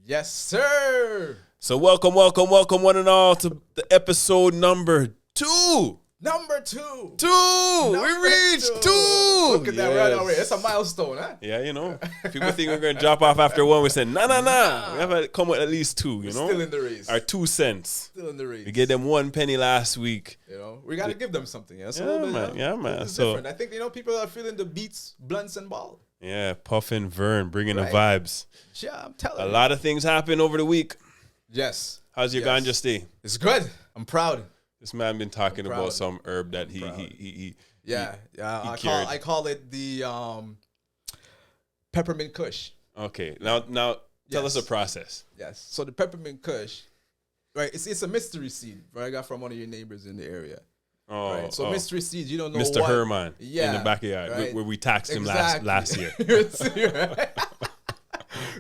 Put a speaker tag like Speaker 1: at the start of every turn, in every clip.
Speaker 1: Yes, sir.
Speaker 2: So welcome one and all to the episode number 2.
Speaker 1: Number 2.
Speaker 2: We reached 2.
Speaker 1: Look at that right away. It's a milestone, huh?
Speaker 2: Yeah, you know. People think we're going to drop off after 1. We said, nah. We have to come with at least 2, you know.
Speaker 1: Still in the race.
Speaker 2: Our 2 cents.
Speaker 1: Still in the race.
Speaker 2: We gave them 1 penny last week.
Speaker 1: You know, we got to give them something. Yeah,
Speaker 2: man.
Speaker 1: It's
Speaker 2: So
Speaker 1: different. I think, people are feeling the beats, blunts, and ball.
Speaker 2: yeah, Puffin, Vern, bringing the
Speaker 1: Right.
Speaker 2: vibes.
Speaker 1: Yeah, I'm telling
Speaker 2: A
Speaker 1: you.
Speaker 2: lot of things happened over the week.
Speaker 1: Yes.
Speaker 2: How's your ganja stay?
Speaker 1: It's good. I'm proud.
Speaker 2: This man been talking
Speaker 1: I'm
Speaker 2: about
Speaker 1: proud.
Speaker 2: some herb that he
Speaker 1: Yeah.
Speaker 2: cured.
Speaker 1: I call it the peppermint kush.
Speaker 2: Okay, now tell us the process.
Speaker 1: Yes. So the peppermint kush, right? It's a mystery seed, right? I got from one of your neighbors in the area.
Speaker 2: Oh,
Speaker 1: Right. So mystery seeds, you don't know
Speaker 2: Mr.
Speaker 1: what.
Speaker 2: Herman in
Speaker 1: Yeah,
Speaker 2: the backyard
Speaker 1: right.
Speaker 2: where we taxed him
Speaker 1: Exactly.
Speaker 2: last year.
Speaker 1: Right?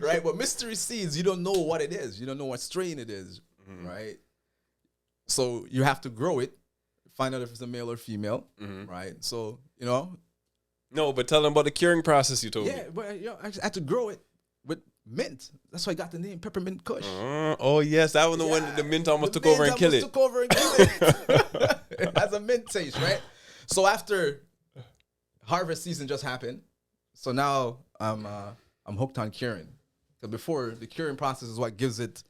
Speaker 1: Right. But mystery seeds, you don't know what it is. You don't know what strain it is, right? So you have to grow it, find out if it's a male or female, right? So
Speaker 2: No, but tell them about the curing process you told me.
Speaker 1: yeah, but I had to grow it with mint. That's why I got the name Peppermint Kush.
Speaker 2: Oh yes, that was the one that the mint almost took over and killed it.
Speaker 1: Took over and killed it. It has a mint taste, right? So after harvest season just happened, so now I'm hooked on curing. Because before, the curing process is what gives it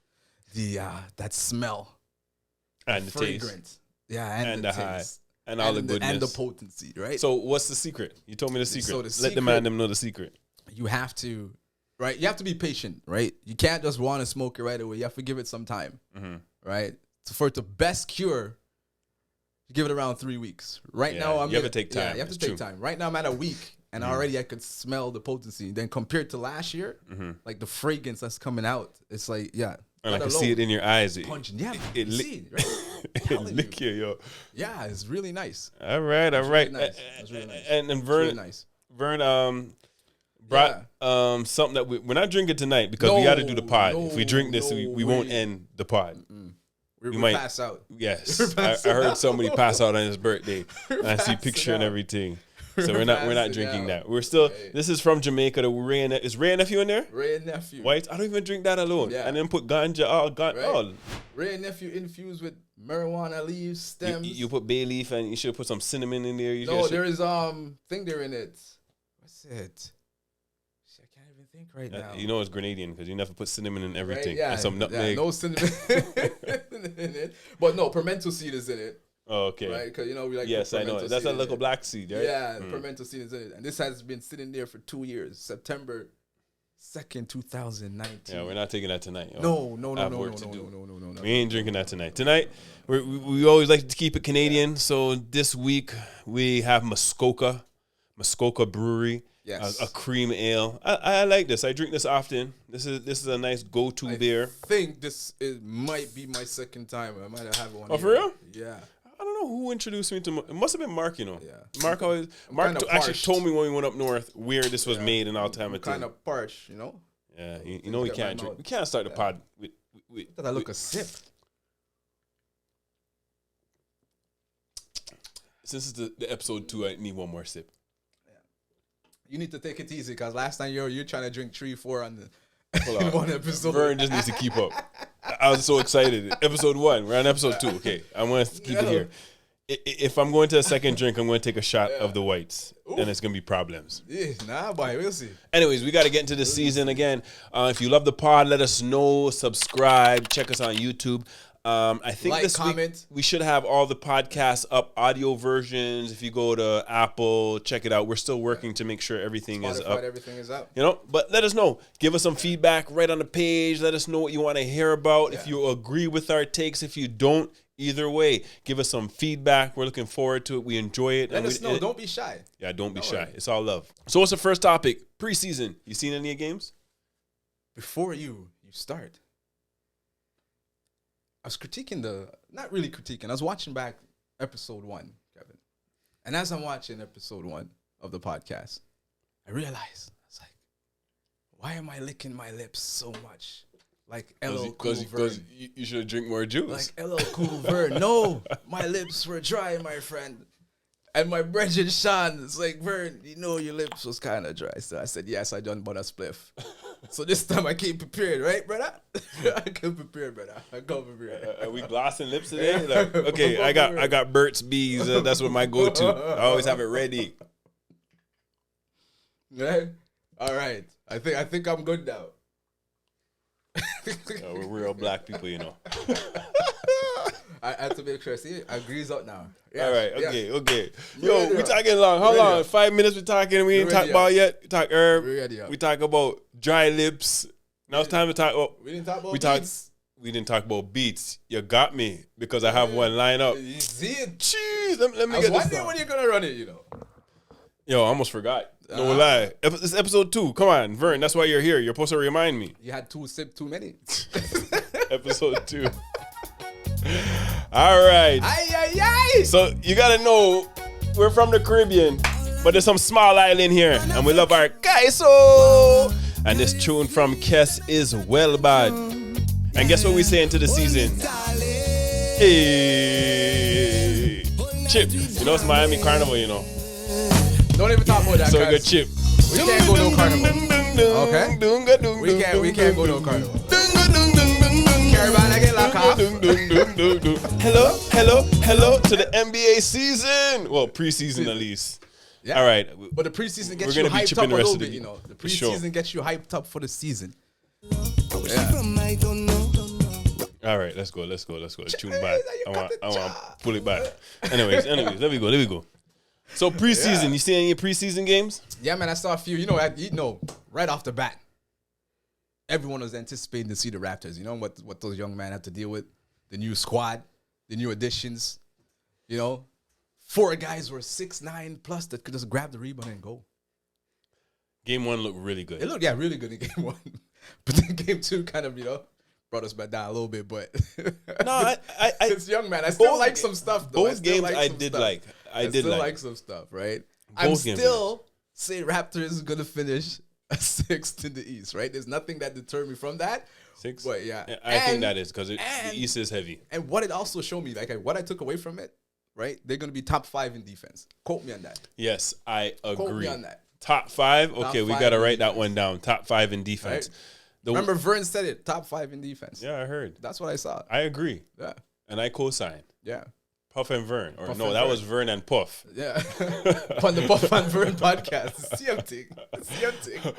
Speaker 1: the that smell,
Speaker 2: And the taste.
Speaker 1: fragrance, yeah, and
Speaker 2: the
Speaker 1: the
Speaker 2: high.
Speaker 1: taste,
Speaker 2: And all the goodness.
Speaker 1: and the potency, right?
Speaker 2: So what's the secret? You told me the secret.
Speaker 1: So the
Speaker 2: Let the man
Speaker 1: secret-
Speaker 2: them know the secret.
Speaker 1: you have to, right? You have to be patient, right? You can't just want to smoke it right away. You have to give it some time, right? So for it to best cure, you give it around 3 weeks. Right
Speaker 2: Yeah,
Speaker 1: now,
Speaker 2: you have to take time.
Speaker 1: Yeah, you have to
Speaker 2: It's
Speaker 1: take
Speaker 2: true.
Speaker 1: time. Right now, I'm at a week, and already I could smell the potency. Then compared to last year, like the fragrance that's coming out, it's like, yeah.
Speaker 2: And I
Speaker 1: let
Speaker 2: can
Speaker 1: alone
Speaker 2: see it in your eyes.
Speaker 1: punching. Yeah,
Speaker 2: it
Speaker 1: you see it, right?
Speaker 2: It
Speaker 1: Telling
Speaker 2: lick
Speaker 1: you.
Speaker 2: you, yo.
Speaker 1: Yeah, it's really nice.
Speaker 2: All right.
Speaker 1: really nice. It's really nice.
Speaker 2: And
Speaker 1: It's
Speaker 2: Vern,
Speaker 1: really nice.
Speaker 2: Vern brought something that we're not drinking tonight because we got to do the pod. If we drink this, we won't end the pod.
Speaker 1: We
Speaker 2: might-
Speaker 1: pass out.
Speaker 2: Yes,
Speaker 1: Pass
Speaker 2: I heard
Speaker 1: out.
Speaker 2: somebody pass out on his birthday. And I see picture and
Speaker 1: out.
Speaker 2: everything. So we're not
Speaker 1: Passing
Speaker 2: drinking
Speaker 1: out.
Speaker 2: that. We're still.
Speaker 1: Right.
Speaker 2: This is from Jamaica. Is Ray and Nephew in there?
Speaker 1: Ray and nephew.
Speaker 2: White. I don't even drink that alone.
Speaker 1: Yeah.
Speaker 2: And then put ganja.
Speaker 1: Right. Ray and nephew infused with marijuana leaves, stems.
Speaker 2: You put bay leaf and you should put some cinnamon in there.
Speaker 1: No, there is thing there in it. What's it? Shit, I can't even think right now.
Speaker 2: You know it's Grenadian because you never put cinnamon in everything.
Speaker 1: Right? Yeah,
Speaker 2: And some nutmeg.
Speaker 1: no cinnamon in it, but no pimento seed is in it,
Speaker 2: Oh, okay.
Speaker 1: right? Because we like.
Speaker 2: Yes,
Speaker 1: put
Speaker 2: I know.
Speaker 1: pimento
Speaker 2: That's
Speaker 1: seed
Speaker 2: a
Speaker 1: in
Speaker 2: little
Speaker 1: it.
Speaker 2: black seed, right?
Speaker 1: Yeah, the pimento seed is in it, and this has been sitting there for 2 years. September 2nd, 2019.
Speaker 2: Yeah, we're not taking that tonight. yo.
Speaker 1: No,
Speaker 2: I have work to
Speaker 1: no.
Speaker 2: do. We ain't drinking that tonight. Tonight, we always like to keep it Canadian. So this week we have Muskoka Brewery.
Speaker 1: Yes.
Speaker 2: A cream ale. I like this. I drink this often. This is a nice go-to beer.
Speaker 1: I think might be my second time. I might have had one.
Speaker 2: Oh, for
Speaker 1: here.
Speaker 2: real?
Speaker 1: Yeah.
Speaker 2: I don't know who introduced me to. It must have been Mark. You know.
Speaker 1: Yeah.
Speaker 2: Mark
Speaker 1: kinda
Speaker 2: actually
Speaker 1: parched.
Speaker 2: told me when we went up north where this was made and all time.
Speaker 1: Kind of parched, you know.
Speaker 2: Yeah. You know we
Speaker 1: Get my
Speaker 2: can't drink.
Speaker 1: mouth.
Speaker 2: We can't start the pod with.
Speaker 1: Did I look a sip?
Speaker 2: Since it's the episode 2, I need one more sip.
Speaker 1: You need to take it easy because last time you're trying to drink 3-4 on
Speaker 2: Hold
Speaker 1: in
Speaker 2: on.
Speaker 1: one episode.
Speaker 2: Vern just needs to keep up. I was so excited. Episode 1. We're on episode 2. Okay. I want to keep it here. If I'm going to a second drink, I'm going to take a shot of the whites. And it's going to be problems.
Speaker 1: Yeah, nah, boy, we'll see.
Speaker 2: Anyways, we got to get into the season again. If you love the pod, let us know. Subscribe. Check us on YouTube. I think
Speaker 1: Like,
Speaker 2: this
Speaker 1: comment.
Speaker 2: week we should have all the podcasts up, audio versions. If you go to Apple, check it out. We're still working to make sure everything is
Speaker 1: Spotify,
Speaker 2: up.
Speaker 1: everything is up.
Speaker 2: You know, but let us know. Give us some feedback right on the page. Let us know what you want to hear about. If you agree with our takes, if you don't, either way, give us some feedback. We're looking forward to it. We enjoy it.
Speaker 1: Let us know. Don't be shy.
Speaker 2: Yeah, don't be
Speaker 1: Don't
Speaker 2: shy.
Speaker 1: worry.
Speaker 2: It's all love. So what's the first topic? Preseason. You seen any games?
Speaker 1: Before you start, I was critiquing not really critiquing. I was watching back episode 1, Kevin. And as I'm watching episode 1 of the podcast, I realized, I was like, why am I licking my lips so much? Like LL Cool Vern.
Speaker 2: Because you should drink more juice.
Speaker 1: Like LL Cool Vern. No, my lips were dry, my friend. And my brethren Sean is like, Vern, you know your lips was kind of dry. So I said, yes, I done but a spliff. So this time I came prepared, right, brother? I came prepared, brother. I come prepared.
Speaker 2: Are we glossing lips today? Like, okay, I got Burt's Bees. That's what my go-to. I always have it ready.
Speaker 1: Right? All right. I think I'm good now.
Speaker 2: We're real black people, you know.
Speaker 1: I have to make sure. See, I agrees out now. Yes,
Speaker 2: All right,
Speaker 1: yes.
Speaker 2: okay. Yo, we talking long. How
Speaker 1: Ready
Speaker 2: long?
Speaker 1: up.
Speaker 2: 5 minutes we talking. We ain't
Speaker 1: Ready
Speaker 2: talk about yet. We talk herb.
Speaker 1: Ready up.
Speaker 2: We talk about dry lips. Now it's time to talk. Oh,
Speaker 1: We didn't talk about
Speaker 2: beats. We didn't talk about beats. You got me because I have one line up.
Speaker 1: You see it?
Speaker 2: Jeez, let me
Speaker 1: I was
Speaker 2: get this
Speaker 1: wondering
Speaker 2: down.
Speaker 1: when you're gonna run it. You know.
Speaker 2: Yo, I almost forgot. No lie. It's episode 2. Come on, Vern. That's why you're here. You're supposed to remind me.
Speaker 1: You had too many.
Speaker 2: Episode 2. All right.
Speaker 1: Ay ay ay.
Speaker 2: So you gotta know we're from the Caribbean, but there's some small island here, and we love our queso. And this tune from Kess is well bad. And guess what we say into the season? Hey, Chip. You know it's Miami Carnival, you know.
Speaker 1: Don't even talk about that.
Speaker 2: So we got
Speaker 1: guys.
Speaker 2: Chip.
Speaker 1: We can't go no carnival. Okay. We can't go no carnival. Caravana get locked off.
Speaker 2: Hello to the NBA season. Well, preseason at least.
Speaker 1: Yeah.
Speaker 2: All right.
Speaker 1: But the preseason gets
Speaker 2: We're
Speaker 1: you
Speaker 2: gonna be
Speaker 1: hyped
Speaker 2: chipping
Speaker 1: up
Speaker 2: the
Speaker 1: a
Speaker 2: rest
Speaker 1: little
Speaker 2: of the
Speaker 1: bit, you know. The
Speaker 2: sure.
Speaker 1: preseason gets you hyped up for the season.
Speaker 2: All right, let's go. Tune
Speaker 1: Hey,
Speaker 2: back.
Speaker 1: you
Speaker 2: I
Speaker 1: got the
Speaker 2: want
Speaker 1: job.
Speaker 2: to pull it back. Anyways, there we go. So preseason,
Speaker 1: Yeah.
Speaker 2: you see any preseason games?
Speaker 1: Yeah, man, I saw a few. You know, right off the bat, everyone was anticipating to see the Raptors. You know what those young men had to deal with, the new squad, the new additions. You know, 4 guys were 6'9" plus that could just grab the rebound and go.
Speaker 2: Game 1 looked really good.
Speaker 1: It looked really good in game 1, but then game 2 kind of brought us back down a little bit. But
Speaker 2: No, I
Speaker 1: it's young man. I still
Speaker 2: both
Speaker 1: like
Speaker 2: ga-
Speaker 1: some stuff. Though.
Speaker 2: both games I did like. I did
Speaker 1: still
Speaker 2: like.
Speaker 1: some stuff, right?
Speaker 2: Both
Speaker 1: I'm
Speaker 2: games
Speaker 1: still saying Raptors is gonna finish 6th in the East, right? There's nothing that deterred me from that.
Speaker 2: 6.
Speaker 1: But yeah,
Speaker 2: I think that is because the
Speaker 1: and-
Speaker 2: East is heavy.
Speaker 1: And what it also showed me, what I took away from it, right? They're gonna be top 5 in defense. Quote me on that.
Speaker 2: Yes, I agree.
Speaker 1: Quote me on that.
Speaker 2: Top 5. Okay, we
Speaker 1: 5
Speaker 2: gotta
Speaker 1: in
Speaker 2: write that
Speaker 1: defense.
Speaker 2: one down. Top 5 in defense.
Speaker 1: Right? Remember, Vern said it. Top 5 in defense.
Speaker 2: Yeah, I heard.
Speaker 1: That's what I saw.
Speaker 2: I agree,
Speaker 1: Yeah,
Speaker 2: and I co-sign.
Speaker 1: yeah,
Speaker 2: Puff and Vern, or
Speaker 1: Puff
Speaker 2: no,
Speaker 1: and
Speaker 2: that
Speaker 1: Vern.
Speaker 2: was Vern and Puff.
Speaker 1: yeah. On the Buff and Vern podcast, same thing.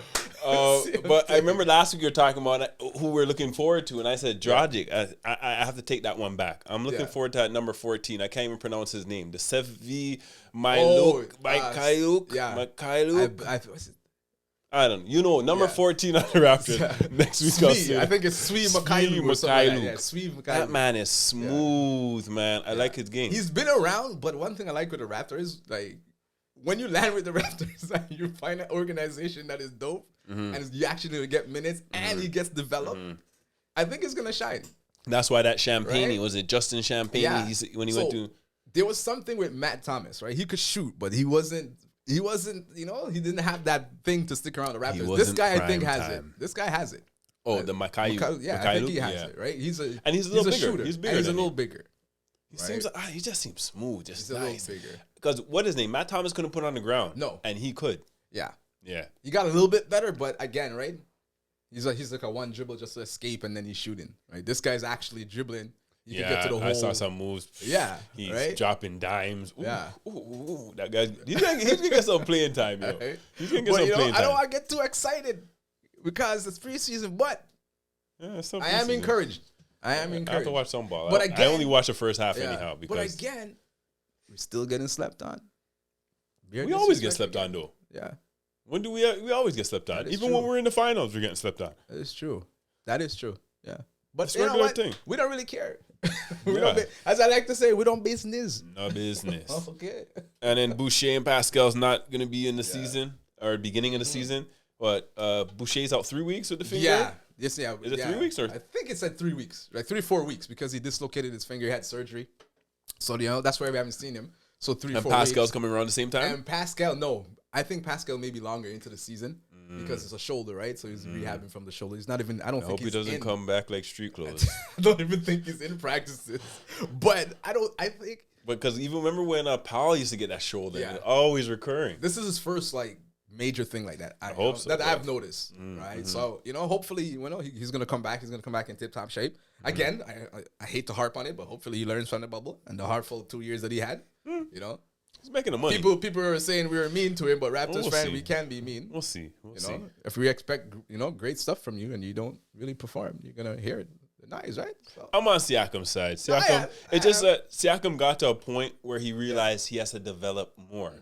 Speaker 2: But I remember last week you were talking about who we're looking forward to, and I said Dragic. I have to take that one back. I'm looking
Speaker 1: Yeah.
Speaker 2: forward to that number 14. I can't even pronounce his name. The Sevi
Speaker 1: Oh,
Speaker 2: Mikhailuk.
Speaker 1: yeah.
Speaker 2: Mikhailuk.
Speaker 1: What's it?
Speaker 2: I don't know. You know, number
Speaker 1: Yeah.
Speaker 2: 14 on the Raptors. Next week I'll say
Speaker 1: I
Speaker 2: that.
Speaker 1: think it's Sweet Mikhailuk or something like that. Yeah, Sweet Mikhailuk.
Speaker 2: That man is smooth, man. I like his game.
Speaker 1: He's been around, but one thing I like with the Raptors, like when you land with the Raptors, like, you find an organization that is dope, and you actually get minutes, and he gets developed. I think it's gonna shine.
Speaker 2: That's why that Champagne,
Speaker 1: Right?
Speaker 2: was it Justin Champagne?
Speaker 1: Yeah.
Speaker 2: When he
Speaker 1: So,
Speaker 2: went to.
Speaker 1: there was something with Matt Thomas, right? He could shoot, but he wasn't. He didn't have that thing to stick around the Raptors. This
Speaker 2: wasn't
Speaker 1: guy, I think,
Speaker 2: prime
Speaker 1: has
Speaker 2: time.
Speaker 1: it. This guy has it.
Speaker 2: Oh, the Mikhailuk.
Speaker 1: Yeah, I think he has it, right? He's a
Speaker 2: little bigger.
Speaker 1: shooter.
Speaker 2: He's bigger
Speaker 1: And he's a
Speaker 2: than
Speaker 1: little
Speaker 2: him.
Speaker 1: bigger.
Speaker 2: He seems he just seems smooth, just
Speaker 1: He's a
Speaker 2: nice.
Speaker 1: little bigger.
Speaker 2: Because what his name? Matt Thomas couldn't put on the ground.
Speaker 1: No.
Speaker 2: And he could.
Speaker 1: Yeah.
Speaker 2: Yeah.
Speaker 1: He got a little bit better, but again, right? He's like a one dribble just to escape, and then he's shooting. Right? This guy's actually dribbling. He can get to the hole.
Speaker 2: I saw some moves.
Speaker 1: Yeah,
Speaker 2: He's
Speaker 1: right?
Speaker 2: dropping dimes. Ooh,
Speaker 1: Yeah.
Speaker 2: ooh, that guy. He's gonna get some playing time, yo.
Speaker 1: Right?
Speaker 2: He's gonna get
Speaker 1: But
Speaker 2: some playing
Speaker 1: I
Speaker 2: time.
Speaker 1: don't want to get too excited because it's preseason, but
Speaker 2: Yeah, it's still
Speaker 1: I am
Speaker 2: preseason.
Speaker 1: encouraged. I am
Speaker 2: I have
Speaker 1: encouraged.
Speaker 2: to watch some ball.
Speaker 1: But
Speaker 2: I
Speaker 1: again-
Speaker 2: only watched the first half
Speaker 1: Yeah.
Speaker 2: anyhow
Speaker 1: But
Speaker 2: because
Speaker 1: again, we're still getting slept on.
Speaker 2: we always get slept on though.
Speaker 1: Yeah,
Speaker 2: When do we always get slept on?
Speaker 1: That is
Speaker 2: Even
Speaker 1: true.
Speaker 2: when we're in the finals, we're getting slept on.
Speaker 1: that is true. That is true. Yeah, but
Speaker 2: It's
Speaker 1: you know
Speaker 2: regular
Speaker 1: what?
Speaker 2: thing.
Speaker 1: We don't really care. we
Speaker 2: Yeah.
Speaker 1: don't as I like to say, we don't business.
Speaker 2: No business.
Speaker 1: Okay.
Speaker 2: And then Boucher and Pascal's not going to be in the season or beginning of the season. But Boucher's out 3 weeks with the finger.
Speaker 1: Yeah. Yes, yeah.
Speaker 2: Is it
Speaker 1: yeah.
Speaker 2: 3 weeks or?
Speaker 1: I think it said 3 weeks, like 3-4 weeks, because he dislocated his finger. He had surgery, so that's why we haven't seen him. So 3-4
Speaker 2: And
Speaker 1: weeks.
Speaker 2: Pascal's coming around the same time.
Speaker 1: And Pascal, no, I think Pascal may be longer into the season because it's a shoulder, right? So he's rehabbing from the shoulder. He's not even. I don't
Speaker 2: I
Speaker 1: think
Speaker 2: hope he
Speaker 1: he's
Speaker 2: doesn't
Speaker 1: in.
Speaker 2: come back like street clothes.
Speaker 1: I don't even think he's in practices. But I think
Speaker 2: Because even remember when Powell used to get that shoulder,
Speaker 1: Yeah.
Speaker 2: always recurring.
Speaker 1: This is his first like major thing like that. I
Speaker 2: hope so,
Speaker 1: that
Speaker 2: yeah.
Speaker 1: I've noticed, right? So hopefully, he's gonna come back. He's gonna come back in tip top shape. Again, I hate to harp on it, but hopefully he learns from the bubble and the hardful 2 years that he had.
Speaker 2: He's making the money.
Speaker 1: People are saying we were mean to him, but Raptors
Speaker 2: We'll
Speaker 1: fan,
Speaker 2: see.
Speaker 1: we can be mean.
Speaker 2: We'll see. We'll see.
Speaker 1: If we expect great stuff from you and you don't really perform, you're gonna hear it. Nice, right? So.
Speaker 2: I'm on Siakam's side. Siakam, Siakam got to a point where he realized he has to develop more.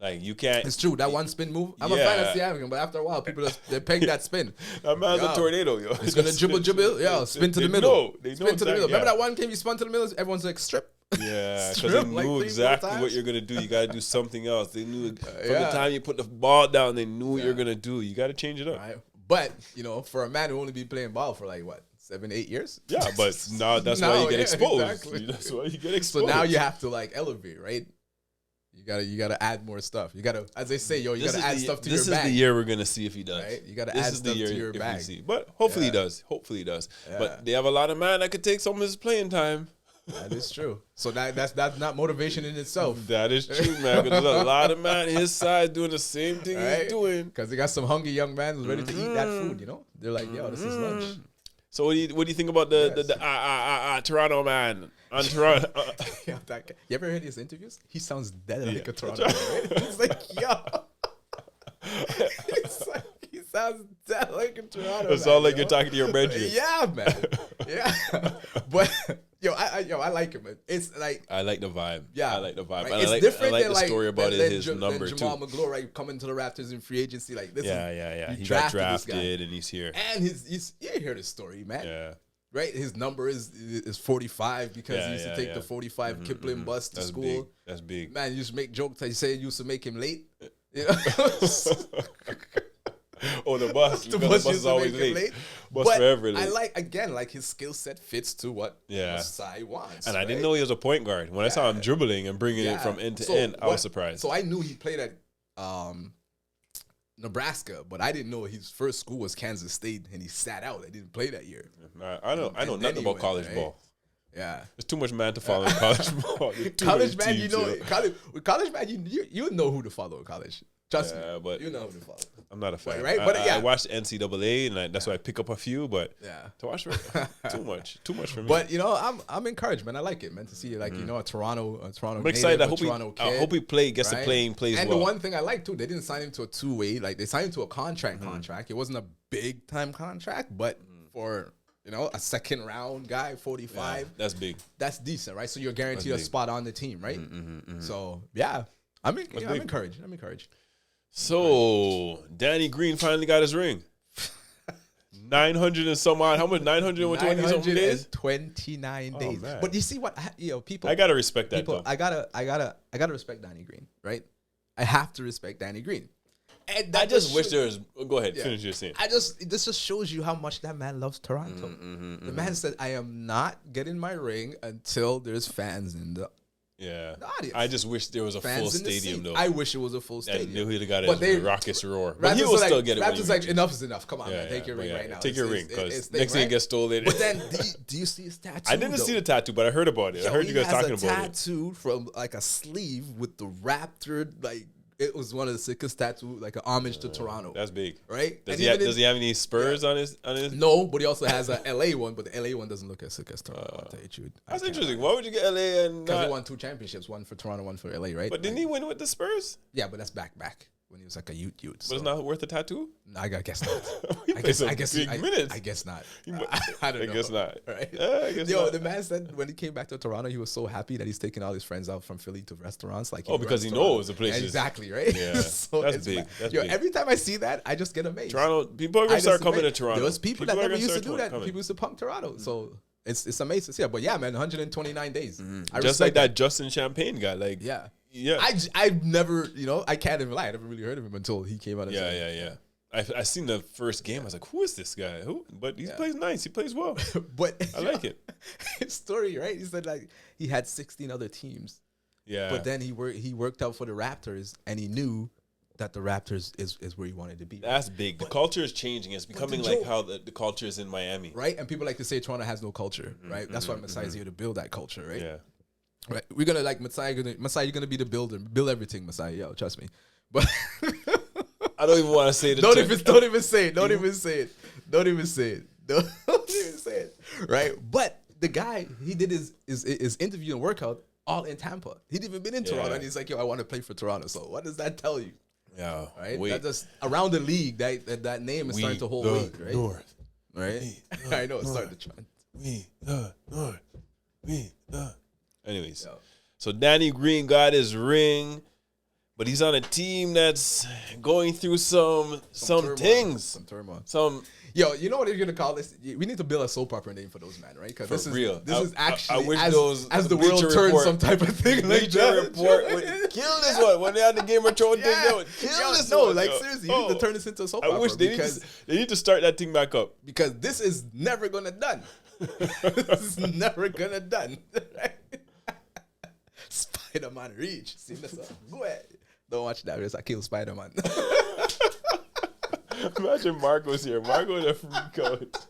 Speaker 2: Like you can't.
Speaker 1: It's true. That one spin move. I'm a fan of Siakam, but after a while, people they peg that spin.
Speaker 2: That man's a tornado, yo.
Speaker 1: He's gonna dribble. Yeah, spin to the middle.
Speaker 2: They know
Speaker 1: spin to the middle.
Speaker 2: yeah.
Speaker 1: Remember that one game you spun to the middle? Everyone's like strip.
Speaker 2: Yeah, because
Speaker 1: Strip
Speaker 2: they
Speaker 1: like
Speaker 2: knew
Speaker 1: 3-4
Speaker 2: exactly what
Speaker 1: times.
Speaker 2: you're gonna do. You got to do something else. They knew from the
Speaker 1: Yeah.
Speaker 2: time you put the ball down, they knew what you're gonna do. You got to change it up.
Speaker 1: Right. But for a man who only been playing ball for like what 7-8 years.
Speaker 2: Yeah, but now that's why you get exposed. That's why you get exposed.
Speaker 1: So now you have to like elevate, right? You gotta add more stuff. You gotta, as they say, you gotta add stuff to your bag.
Speaker 2: This is the year we're gonna see if he does.
Speaker 1: Right? You gotta add stuff to your
Speaker 2: if we
Speaker 1: bag.
Speaker 2: see. But hopefully he does. Hopefully he does.
Speaker 1: Yeah.
Speaker 2: But they have a lot of man that could take some of his playing time.
Speaker 1: That is true. So that's not motivation in itself.
Speaker 2: That is true, man. Because there's a lot of man his side doing the same thing he's doing.
Speaker 1: Because they got some hungry young man who's ready to eat that food. They're like, yo, this is lunch.
Speaker 2: So what do you think about the Toronto man on Toronto?
Speaker 1: You ever heard his interviews? He sounds dead like a Toronto man. Right? He's like, yo. He sounds dead like a Toronto man.
Speaker 2: It's all like you're talking to your bedroom.
Speaker 1: Yeah, man. Yeah. But I like him. Man. It's like
Speaker 2: I like the vibe.
Speaker 1: Yeah,
Speaker 2: I like the vibe.
Speaker 1: Right?
Speaker 2: And
Speaker 1: It's
Speaker 2: I like
Speaker 1: different than
Speaker 2: the story about his number
Speaker 1: than
Speaker 2: too.
Speaker 1: Jamal McGlory, right, coming to the Raptors in free agency. Like this.
Speaker 2: Yeah.
Speaker 1: He
Speaker 2: got
Speaker 1: drafted this guy.
Speaker 2: drafted and he's here.
Speaker 1: And he's you heard his story, man.
Speaker 2: Yeah.
Speaker 1: Right, his number is 45 because he used to take the 45 Kipling bus to
Speaker 2: That's
Speaker 1: school.
Speaker 2: big. That's big.
Speaker 1: Man, you used to make jokes. He said you used to make him late. Yeah.
Speaker 2: Oh, the bus.
Speaker 1: The
Speaker 2: Because
Speaker 1: bus
Speaker 2: the bus
Speaker 1: used
Speaker 2: is
Speaker 1: to
Speaker 2: always
Speaker 1: make him
Speaker 2: late.
Speaker 1: late.
Speaker 2: Bus
Speaker 1: But
Speaker 2: forever late.
Speaker 1: I like his skill set fits to what Masai wants.
Speaker 2: And I didn't know he was a point guard. When I saw him dribbling and bringing it from end to end, I was surprised.
Speaker 1: So I knew he played at Nebraska, but I didn't know his first school was Kansas State, and he sat out. I didn't play that year.
Speaker 2: I know
Speaker 1: then
Speaker 2: nothing
Speaker 1: he
Speaker 2: about
Speaker 1: went,
Speaker 2: college
Speaker 1: right?
Speaker 2: ball.
Speaker 1: Yeah.
Speaker 2: There's too much man to follow in college ball.
Speaker 1: College man, college man, you know who to follow in college. Trust me,
Speaker 2: but
Speaker 1: you know who to follow.
Speaker 2: I'm not a fan.
Speaker 1: Right?
Speaker 2: I,
Speaker 1: But
Speaker 2: I
Speaker 1: yeah.
Speaker 2: watched NCAA, and that's why I pick up a few. But
Speaker 1: Yeah.
Speaker 2: to watch too much for me.
Speaker 1: But I'm encouraged, man. I like it, man, to see like a Toronto
Speaker 2: I'm excited. I
Speaker 1: native,
Speaker 2: I hope he gets to play and plays
Speaker 1: and
Speaker 2: well.
Speaker 1: the one thing I like too, they didn't sign him to a two-way. Like they signed him to a contract. It wasn't a big time contract, but for a second round guy, 45.
Speaker 2: That's big.
Speaker 1: That's decent, right? So you're guaranteed a
Speaker 2: big.
Speaker 1: spot on the team, right? So yeah, I'm encouraged. I'm encouraged.
Speaker 2: So Danny Green finally got his ring. 900 and some odd. How much? 920 something days.
Speaker 1: 29 days.
Speaker 2: Man.
Speaker 1: But you see what people.
Speaker 2: I gotta respect that.
Speaker 1: People,
Speaker 2: Though.
Speaker 1: I gotta respect Danny Green, right? I have to respect Danny Green. And
Speaker 2: I just wish there was. Go ahead,
Speaker 1: Yeah.
Speaker 2: finish your scene.
Speaker 1: This just shows you how much that man loves Toronto. The man said, "I am not getting my ring until there's fans in the audience."
Speaker 2: I just wish there was a
Speaker 1: Fans
Speaker 2: full
Speaker 1: in the
Speaker 2: stadium
Speaker 1: seat.
Speaker 2: though.
Speaker 1: I wish it was a full
Speaker 2: I
Speaker 1: stadium.
Speaker 2: knew he'd have got
Speaker 1: But
Speaker 2: his raucous roar. But
Speaker 1: Raptors
Speaker 2: he will
Speaker 1: are like,
Speaker 2: still get it. when he
Speaker 1: Raptors like
Speaker 2: reaches.
Speaker 1: enough is enough. Come on, man, take your ring right now.
Speaker 2: Take your ring because next thing it
Speaker 1: right?
Speaker 2: gets stolen.
Speaker 1: But then, do you see his tattoo?
Speaker 2: I didn't see the tattoo, but I heard about it. I heard you guys talking about
Speaker 1: He has a
Speaker 2: it.
Speaker 1: tattoo from like a sleeve with the Raptor. Like it was one of the sickest tattoos, like an homage to Toronto.
Speaker 2: That's big,
Speaker 1: right?
Speaker 2: Does he have any Spurs on his?
Speaker 1: No, but he also has a LA one, but the LA one doesn't look as sick as Toronto. I'll tell you the truth.
Speaker 2: That's interesting. Why would you get LA and
Speaker 1: Because
Speaker 2: not?
Speaker 1: he won 2 championships, one for Toronto, one for LA, right?
Speaker 2: But didn't he win with the Spurs?
Speaker 1: Yeah, but that's back when he was like a youth.
Speaker 2: But it's not worth a tattoo.
Speaker 1: I guess not.
Speaker 2: He played some big
Speaker 1: I
Speaker 2: minutes.
Speaker 1: guess not.
Speaker 2: I
Speaker 1: don't know.
Speaker 2: guess not.
Speaker 1: Right?
Speaker 2: I guess
Speaker 1: Yo,
Speaker 2: not.
Speaker 1: the man said when he came back to Toronto, he was so happy that he's taking all his friends out from Philly to restaurants. Like,
Speaker 2: because he knows the places.
Speaker 1: Exactly, right?
Speaker 2: Yeah,
Speaker 1: So
Speaker 2: that's
Speaker 1: it's
Speaker 2: big.
Speaker 1: mad.
Speaker 2: That's
Speaker 1: Yo,
Speaker 2: big.
Speaker 1: every time I see that, I just get amazed.
Speaker 2: Toronto people are gonna start coming to Toronto.
Speaker 1: There was people that
Speaker 2: are
Speaker 1: never
Speaker 2: gonna
Speaker 1: used to
Speaker 2: start
Speaker 1: do that.
Speaker 2: coming.
Speaker 1: People used to pump Toronto. So it's amazing to see. But yeah, man, 129 days. I
Speaker 2: Just like
Speaker 1: respect
Speaker 2: that Justin Champagne guy. Like
Speaker 1: Yeah.
Speaker 2: yeah,
Speaker 1: I've never, I can't even lie. I never really heard of him until he came out. And said,
Speaker 2: yeah. I seen the first game. I was like, who is this guy? Who? But he plays nice. He plays well.
Speaker 1: But
Speaker 2: I like it.
Speaker 1: His story, right? He said like he had 16 other teams.
Speaker 2: Yeah.
Speaker 1: But then he worked out for the Raptors, and he knew that the Raptors is where he wanted to be.
Speaker 2: That's big. The culture is changing. It's becoming like how the culture is in Miami.
Speaker 1: Right? And people like to say Toronto has no culture, right? That's why Masai's here to build that culture, right?
Speaker 2: Yeah.
Speaker 1: Right. We're gonna like Messiah. You're gonna be the builder. Build everything, Messiah. Yo, trust me. But
Speaker 2: I don't even want to say the
Speaker 1: don't
Speaker 2: term.
Speaker 1: even say it. Don't even say it. Don't even say it. Don't even say it. Right. But the guy, he did his interview and workout all in Tampa. He'd even been in Toronto, and he's like, "Yo, I want to play for Toronto." So what does that tell you?
Speaker 2: Yeah.
Speaker 1: Right. That just around the league, that name is starting to hold weight. Right.
Speaker 2: North.
Speaker 1: Right. I know it's starting to trend.
Speaker 2: We the North. We the. Anyways, so Danny Green got his ring, but he's on a team that's going through some
Speaker 1: turmoil,
Speaker 2: things.
Speaker 1: Some turmoil.
Speaker 2: Yo,
Speaker 1: you know what you're gonna call this? We need to build a soap opera name for those men, right? Because this is
Speaker 2: real.
Speaker 1: This is actually
Speaker 2: I wish
Speaker 1: as the world turns, some type of thing like that.
Speaker 2: Report would kill this one when they had the Game of Thrones thing. They would kill this
Speaker 1: no,
Speaker 2: one.
Speaker 1: like seriously, you need to turn this into a soap opera.
Speaker 2: I wish they need to start that thing back up
Speaker 1: because this is never gonna done. This is never gonna done. Spider-Man reach. See this one? Go ahead. Don't watch that because I kill Spider-Man.
Speaker 2: Imagine Marco's here. Marco the freak out.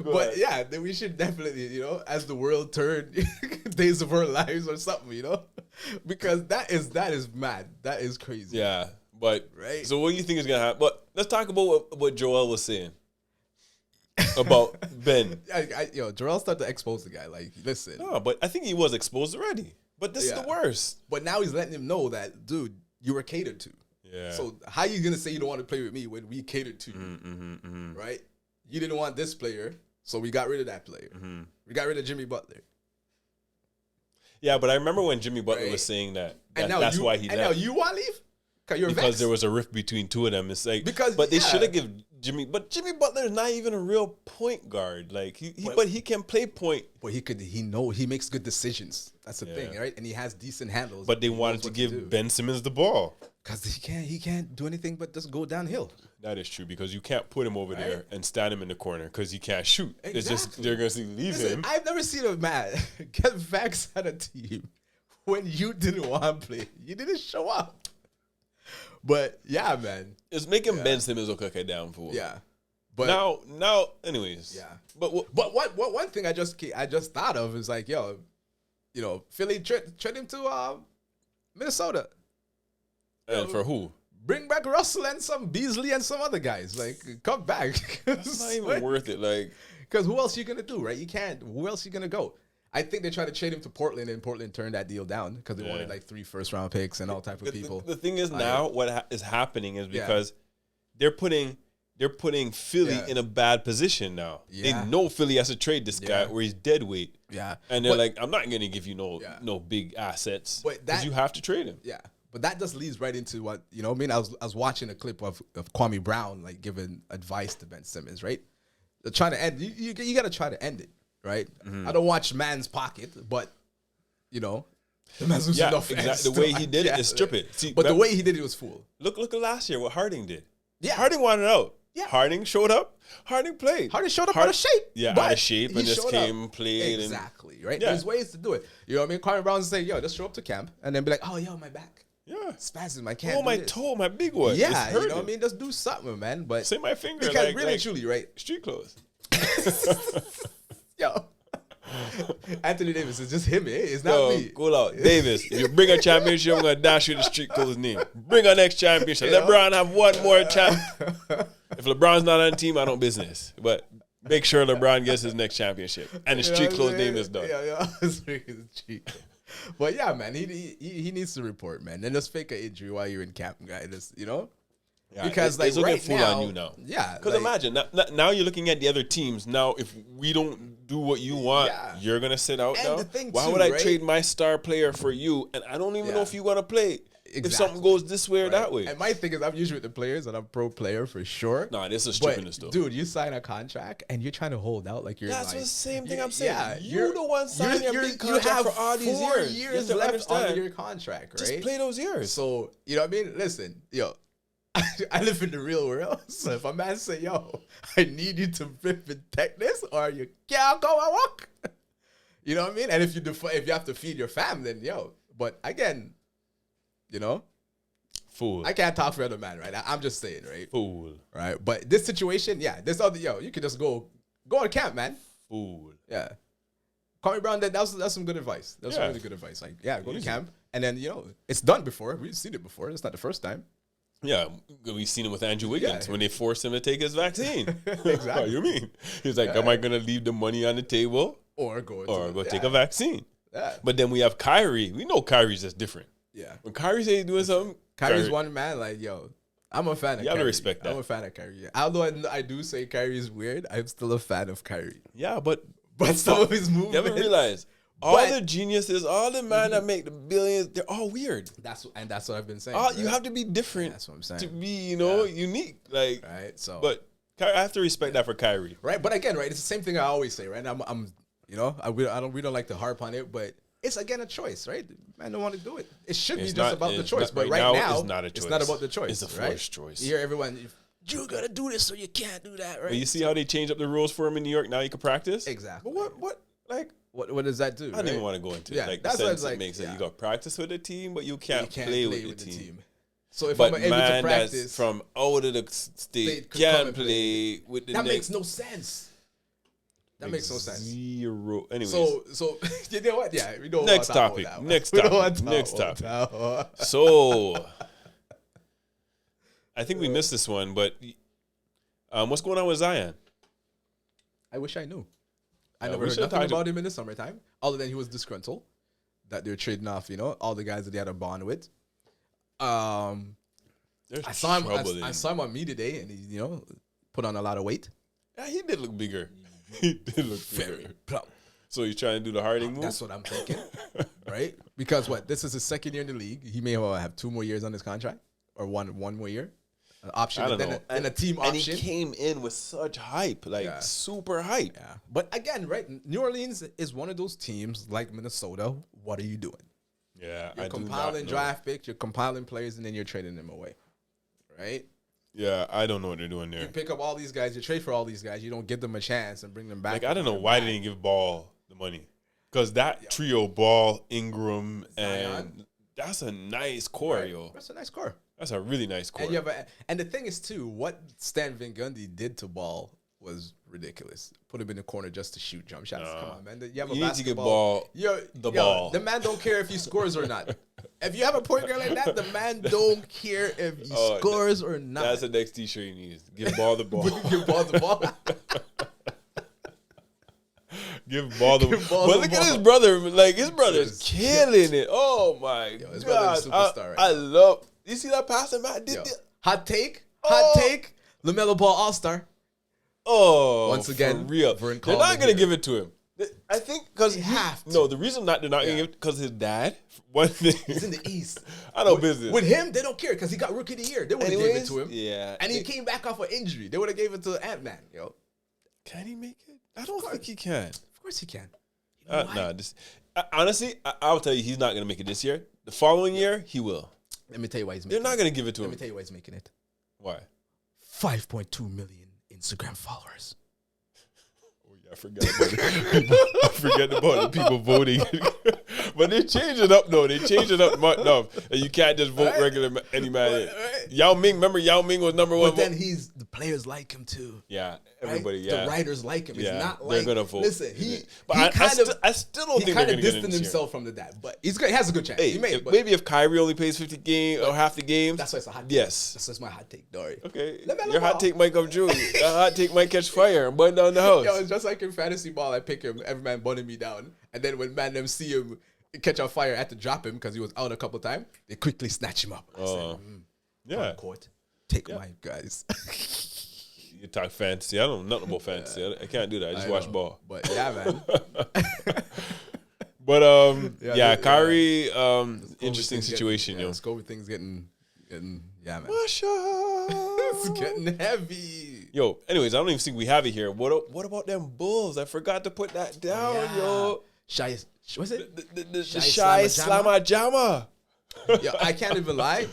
Speaker 1: But yeah, then we should definitely, as the world turned, days of our lives or something, because that is mad. That is crazy.
Speaker 2: Yeah, but
Speaker 1: right.
Speaker 2: So what do you think is gonna happen? But let's talk about what Joel was saying about Ben.
Speaker 1: Joel started to expose the guy. Like, listen.
Speaker 2: No, but I think he was exposed already. But this is the worst.
Speaker 1: But now he's letting him know that, dude, you were catered to.
Speaker 2: Yeah.
Speaker 1: So how you gonna say you don't want to play with me when we catered to you, right? You didn't want this player, so we got rid of that player. We got rid of Jimmy Butler.
Speaker 2: Yeah, but I remember when Jimmy Butler was saying that that's why he left.
Speaker 1: And now you want to leave?
Speaker 2: Because there was a rift between two of them. It's like but they should have given Jimmy. But Jimmy Butler is not even a real point guard. Like but he can play point.
Speaker 1: But he makes good decisions. That's the thing, right? And he has decent handles.
Speaker 2: But they wanted to give Ben Simmons the ball
Speaker 1: because he can't do anything but just go downhill.
Speaker 2: That is true because you can't put him over there and stand him in the corner because he can't shoot. Exactly. It's just they're gonna leave him.
Speaker 1: I've never seen a man get vexed at a team when you didn't want to play. You didn't show up. But yeah, man,
Speaker 2: it's making Ben Simmons look like a downfall.
Speaker 1: Yeah, but
Speaker 2: now, anyways.
Speaker 1: Yeah,
Speaker 2: but
Speaker 1: what one thing I just thought of is like, Philly trade him to Minnesota.
Speaker 2: And for who?
Speaker 1: Bring back Russell and some Beasley and some other guys. Like, come back.
Speaker 2: It's not even worth it. Like,
Speaker 1: because who else you gonna do, right? You can't. Who else you gonna go? I think they tried to trade him to Portland, and Portland turned that deal down because they wanted like 3 first-round picks and all type of people.
Speaker 2: The thing is now what is happening is because they're putting Philly in a bad position now. Yeah. They know Philly has to trade this guy or he's dead weight.
Speaker 1: Yeah,
Speaker 2: and they're like, I'm not going to give you no big assets because you have to trade him.
Speaker 1: Yeah, but that just leads right into what I was watching a clip of Kwame Brown like giving advice to Ben Simmons. Right, they're trying to end. You got to try to end it. Right, I don't watch man's pocket, but the man's losing
Speaker 2: exactly. The way he did it is stupid. See,
Speaker 1: but the way he did it was fool.
Speaker 2: Look at last year what Harding did.
Speaker 1: Yeah,
Speaker 2: Harding wanted out. Yeah, Harding showed up. Harding played.
Speaker 1: Harding showed up out of shape.
Speaker 2: Yeah, out of shape and just came played.
Speaker 1: Exactly. Right. Yeah. There's ways to do it. You know what I mean? Kwame Brown say, "Yo, just show up to camp," and then be like, "Oh, yo, my back."
Speaker 2: Yeah,
Speaker 1: spasm. I can't.
Speaker 2: Oh, my toe, my big one.
Speaker 1: Yeah, you know what I mean. Just do something, man. But
Speaker 2: say my finger.
Speaker 1: Because really, truly, right?
Speaker 2: Street clothes.
Speaker 1: Yo, Anthony Davis is just him. It's not me.
Speaker 2: Cool out, Davis. If you bring a championship, I'm gonna dash you the street clothes name. Bring a next championship. LeBron have one more champ. If LeBron's not on the team, I don't business. But make sure LeBron gets his next championship and the street clothes name is done.
Speaker 1: But yeah, man, he needs to report, man. And just fake an injury while you're in camp, guy. Yeah, because
Speaker 2: it's
Speaker 1: like
Speaker 2: right
Speaker 1: full
Speaker 2: now, on you now.
Speaker 1: Yeah,
Speaker 2: because imagine now you're looking at the other teams. Now, if we don't do what you want, you're gonna sit out now. Why would I trade my star player for you? And I don't even know if you want to play. Exactly. If something goes this way or that way.
Speaker 1: And my thing is, I'm usually with the players, and I'm pro player for sure.
Speaker 2: Nah, this is stupidness, though.
Speaker 1: Dude, you sign a contract and you're trying to hold out like you're.
Speaker 2: That's the same thing I'm saying.
Speaker 1: Yeah,
Speaker 2: you're the one signing your big contract for all these years.
Speaker 1: 4 years left on your contract, right?
Speaker 2: Just play those years.
Speaker 1: So you know what I mean? Listen, yo. I live in the real world, so if a man say, "Yo, I need you to protect this," or you can't go and walk, you know what I mean? And if you have to feed your fam, then yo. But again,
Speaker 2: fool.
Speaker 1: I can't talk for other man, right? I'm just saying, right?
Speaker 2: Fool,
Speaker 1: right? But this situation, this other you can just go on camp, man.
Speaker 2: Fool,
Speaker 1: yeah. Kwame Brown, that's some good advice. That's some
Speaker 2: Yeah.
Speaker 1: really good advice. Like, yeah, go to
Speaker 2: Easy.
Speaker 1: camp, and then it's done before. We've seen it before. It's not the first time.
Speaker 2: Yeah, we've seen it with Andrew Wiggins when they forced him to take his vaccine.
Speaker 1: Exactly.
Speaker 2: What you mean? He's like, am I going to leave the money on the table
Speaker 1: Or go
Speaker 2: take a vaccine?
Speaker 1: Yeah.
Speaker 2: But then we have Kyrie. We know Kyrie's just different.
Speaker 1: Yeah.
Speaker 2: When Kyrie say he's doing something,
Speaker 1: Kyrie's one man. Like, yo, I'm a fan of Kyrie.
Speaker 2: You have to respect that.
Speaker 1: I'm a fan of Kyrie. Although I do say Kyrie is weird, I'm still a fan of Kyrie.
Speaker 2: Yeah, but
Speaker 1: some of his movements.
Speaker 2: you haven't realized all the geniuses, all the man that make the billions, they're all weird.
Speaker 1: That's what I've been saying.
Speaker 2: You have to be different.
Speaker 1: That's what I'm saying.
Speaker 2: To be, unique. Like,
Speaker 1: right. So,
Speaker 2: but I have to respect that for Kyrie.
Speaker 1: Right. But again, right, it's the same thing I always say. Right. We don't like to harp on it, but it's again a choice, right? Man don't want to do it. It should be just about the choice, but right now
Speaker 2: it's not a choice.
Speaker 1: It's not about the choice.
Speaker 2: It's a forced choice.
Speaker 1: You hear everyone, you gotta do this, so you can't do that, right?
Speaker 2: But you see how they changed up the rules for him in New York? Now you can practice.
Speaker 1: Exactly.
Speaker 2: But
Speaker 1: what does that do?
Speaker 2: I don't even want to go into it.
Speaker 1: Yeah,
Speaker 2: Like,
Speaker 1: that's
Speaker 2: the
Speaker 1: what
Speaker 2: sense
Speaker 1: it's like,
Speaker 2: it makes it.
Speaker 1: yeah.
Speaker 2: You got practice with the team, but you can't play with the team.
Speaker 1: So if
Speaker 2: But
Speaker 1: I'm able to
Speaker 2: man, that's
Speaker 1: practice
Speaker 2: from out of the state
Speaker 1: State could come
Speaker 2: can't
Speaker 1: and
Speaker 2: play with the
Speaker 1: that
Speaker 2: next
Speaker 1: makes no sense. That makes no sense.
Speaker 2: Zero. Anyways,
Speaker 1: So you know what? Yeah, we don't.
Speaker 2: Next
Speaker 1: want to talk
Speaker 2: topic.
Speaker 1: about that one.
Speaker 2: Next
Speaker 1: We don't
Speaker 2: topic.
Speaker 1: want to talk
Speaker 2: Next
Speaker 1: about
Speaker 2: topic.
Speaker 1: that one.
Speaker 2: so I think we missed this one, but what's going on with Zion?
Speaker 1: I wish I knew. I
Speaker 2: Yeah,
Speaker 1: never
Speaker 2: we
Speaker 1: heard
Speaker 2: should've
Speaker 1: nothing
Speaker 2: talked to-
Speaker 1: about him in the summertime, other than he was disgruntled that they're trading off, all the guys that they had a bond with.
Speaker 2: There's
Speaker 1: I saw him.
Speaker 2: trouble
Speaker 1: I saw him on me today, and he, put on a lot of weight.
Speaker 2: Yeah, he did look bigger. He did look
Speaker 1: Very
Speaker 2: bigger.
Speaker 1: plump.
Speaker 2: So he's trying to do the Harding move.
Speaker 1: That's what I'm thinking, right? Because this is his second year in the league. He may well have 2 more years on his contract, or one more year, an option,
Speaker 2: I don't
Speaker 1: and
Speaker 2: know.
Speaker 1: then a team
Speaker 2: And
Speaker 1: option.
Speaker 2: he came in with such hype, like super hype.
Speaker 1: Yeah, but again, right? New Orleans is one of those teams like Minnesota. What are you doing?
Speaker 2: Yeah,
Speaker 1: You're compiling draft picks, you're compiling players, and then you're trading them away, right?
Speaker 2: Yeah, I don't know what they're doing there.
Speaker 1: You pick up all these guys, you trade for all these guys, you don't give them a chance and bring them back.
Speaker 2: Like, I don't know why they didn't give Ball the money. Because that trio, Ball, Ingram, and that's a nice core,
Speaker 1: Right.
Speaker 2: yo.
Speaker 1: That's a nice core.
Speaker 2: That's a really nice core.
Speaker 1: And the thing is, too, what Stan Van Gundy did to Ball was ridiculous. Put him in the corner just to shoot jump shots. Come on, man. You have a
Speaker 2: You need to give
Speaker 1: basketball.
Speaker 2: Ball ball.
Speaker 1: The man don't care if he scores or not. If you have a point guard like that, the man don't care if he scores or not.
Speaker 2: That's the next t-shirt you need. Give Ball the ball.
Speaker 1: Give Ball the ball.
Speaker 2: Give Ball the
Speaker 1: Ball
Speaker 2: But
Speaker 1: the
Speaker 2: look
Speaker 1: ball.
Speaker 2: at his brother. Like, his brother's
Speaker 1: Yes.
Speaker 2: killing it. Oh, my
Speaker 1: his
Speaker 2: God.
Speaker 1: brother's a superstar right
Speaker 2: I love. You see that pass that Matt did?
Speaker 1: Yo,
Speaker 2: there?
Speaker 1: hot take.
Speaker 2: Oh.
Speaker 1: LaMelo Ball All-Star.
Speaker 2: Oh,
Speaker 1: Once again,
Speaker 2: for real.
Speaker 1: Vern
Speaker 2: They're
Speaker 1: called
Speaker 2: not
Speaker 1: it
Speaker 2: going to
Speaker 1: here.
Speaker 2: give it to him. I think because
Speaker 1: They have to.
Speaker 2: No, the reason they're not going to give it because his dad. One thing.
Speaker 1: He's in the East.
Speaker 2: I know business.
Speaker 1: With him, they don't care because he got Rookie of the Year. They would have gave it to him.
Speaker 2: Yeah.
Speaker 1: And he came back off an injury. They would have gave it to Ant-Man, yo.
Speaker 2: Can he make it? I don't think he can.
Speaker 1: Of course he can. You know why?
Speaker 2: Nah, honestly, I'll tell you, he's not going to make it this year. The following year, he will.
Speaker 1: Let me tell you why he's
Speaker 2: They're
Speaker 1: making
Speaker 2: not going to give it to
Speaker 1: Let
Speaker 2: him.
Speaker 1: me tell you why he's making it.
Speaker 2: Why?
Speaker 1: 5.2 million Instagram followers.
Speaker 2: Oh, yeah, I forgot about it. I forget about the people voting. But they changed it up, though. They changed it up enough. And you can't just vote regular any man.
Speaker 1: Right.
Speaker 2: Yao Ming, remember Yao Ming was number one
Speaker 1: But then
Speaker 2: vote?
Speaker 1: the players like him too.
Speaker 2: Yeah,
Speaker 1: Right?
Speaker 2: everybody, yeah.
Speaker 1: The writers like him.
Speaker 2: Yeah,
Speaker 1: It's not
Speaker 2: they're
Speaker 1: like
Speaker 2: gonna vote.
Speaker 1: Listen,
Speaker 2: But
Speaker 1: he
Speaker 2: I still don't
Speaker 1: he
Speaker 2: think they're
Speaker 1: kind
Speaker 2: going
Speaker 1: of
Speaker 2: to get
Speaker 1: distanced
Speaker 2: in this year.
Speaker 1: himself from the dad, but he has a good chance.
Speaker 2: Hey,
Speaker 1: he may, but
Speaker 2: maybe if Kyrie only plays 50 games or half the games.
Speaker 1: that's why it's a hot take.
Speaker 2: Yes.
Speaker 1: That's my hot take, Dory.
Speaker 2: Okay.
Speaker 1: LaMelo
Speaker 2: Your hot
Speaker 1: Ball.
Speaker 2: take might come true. Your hot take might catch fire and burn down the house.
Speaker 1: Yo, it's just like in fantasy ball. I pick him, every man bunning me down, and then when man them see him catch on fire, I had to drop him because he was out a couple times. They quickly snatch him up. I said,
Speaker 2: Yeah.
Speaker 1: court, take my guys.
Speaker 2: You talk fantasy. I don't know nothing about fantasy. I can't do that. I just watch
Speaker 1: know.
Speaker 2: ball.
Speaker 1: But yeah, man.
Speaker 2: But
Speaker 1: Yeah,
Speaker 2: Kyrie,
Speaker 1: COVID
Speaker 2: interesting
Speaker 1: things
Speaker 2: situation,
Speaker 1: getting,
Speaker 2: yo.
Speaker 1: This COVID thing's getting, yeah, man.
Speaker 2: Masha.
Speaker 1: It's getting heavy.
Speaker 2: Yo, anyways, I don't even think we have it here. What about them Bulls? I forgot to put that down, yo.
Speaker 1: Shy, what's it?
Speaker 2: The
Speaker 1: Shy
Speaker 2: Shy
Speaker 1: Slamma
Speaker 2: Slamma Jamma.
Speaker 1: Yo, I can't even lie.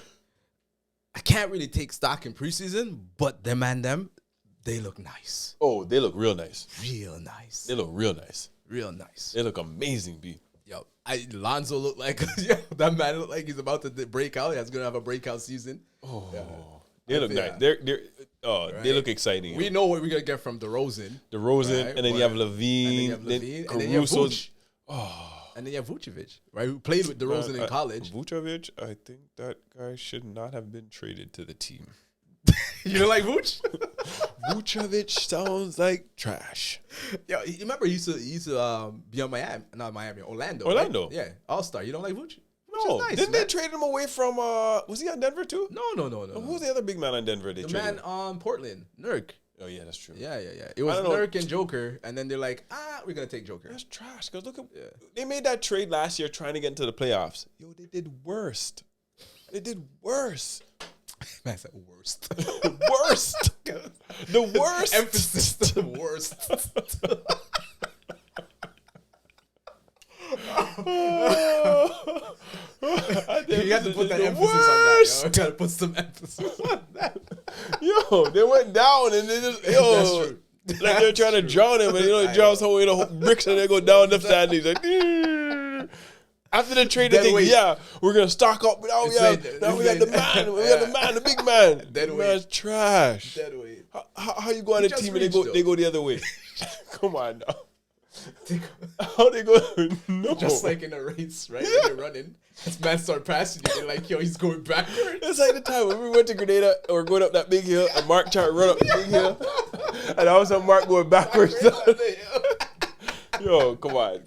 Speaker 1: I can't really take stock in preseason, but them and them, they look nice.
Speaker 2: Oh, they look real nice.
Speaker 1: Real nice.
Speaker 2: They look real nice.
Speaker 1: Real nice.
Speaker 2: They look amazing, B.
Speaker 1: Yo, Lonzo looked like that man looked like he's about to break out. He's gonna have a breakout season.
Speaker 2: Oh,
Speaker 1: Yeah.
Speaker 2: they look
Speaker 1: Yeah.
Speaker 2: nice. They
Speaker 1: Right.
Speaker 2: look exciting.
Speaker 1: We know what we're gonna get from DeRozan.
Speaker 2: DeRozan,
Speaker 1: Right,
Speaker 2: and then you
Speaker 1: but-
Speaker 2: have Levine,
Speaker 1: and then you have Levine, and then you have
Speaker 2: Caruso's.
Speaker 1: Vooch. And then you have Vucevic, right? Who played with DeRozan in college.
Speaker 2: Vucevic, I think that guy should not have been traded to the team.
Speaker 1: You don't like Vuce?
Speaker 2: Vucevic sounds like trash.
Speaker 1: Yo, you remember he used to be on Orlando.
Speaker 2: Orlando?
Speaker 1: Right? Yeah, All-Star. You don't like Vuce?
Speaker 2: No,
Speaker 1: nice,
Speaker 2: didn't
Speaker 1: man.
Speaker 2: they trade him away from? Was he on Denver too?
Speaker 1: No.
Speaker 2: Who was the other big man on Denver? They
Speaker 1: The
Speaker 2: traded
Speaker 1: man
Speaker 2: him?
Speaker 1: on Portland, Nurk.
Speaker 2: Oh yeah, that's true.
Speaker 1: Yeah. It was
Speaker 2: don't know.
Speaker 1: Nurk and Joker, and then they're like, we're gonna take Joker.
Speaker 2: That's trash. Cause look at they made that trade last year trying to get into the playoffs. Yo, they did worst.
Speaker 1: Man said worst.
Speaker 2: Worst. The worst.
Speaker 1: Emphasis the worst. You have to put that emphasis on that. Yo. You gotta put some emphasis on that.
Speaker 2: Yo, they went down and they just
Speaker 1: That's true.
Speaker 2: like they're trying to drown him, and they drown someone in the bricks and they go down the standings. Like, "Ding." After the trade, they think, we're gonna stock up. Now we got the man, the big man.
Speaker 1: Dead weight.
Speaker 2: Man's trash.
Speaker 1: Dead weight.
Speaker 2: How you go on a team and they go the other way? Come on now. How they go? No.
Speaker 1: Just like in a race, right? When you're running, this man start passing you, and like, yo, he's going backwards.
Speaker 2: It's like the time when we went to Grenada or going up that big hill, and Mark tried to run up the big hill, and all of a sudden Mark going backwards. Yo, come on.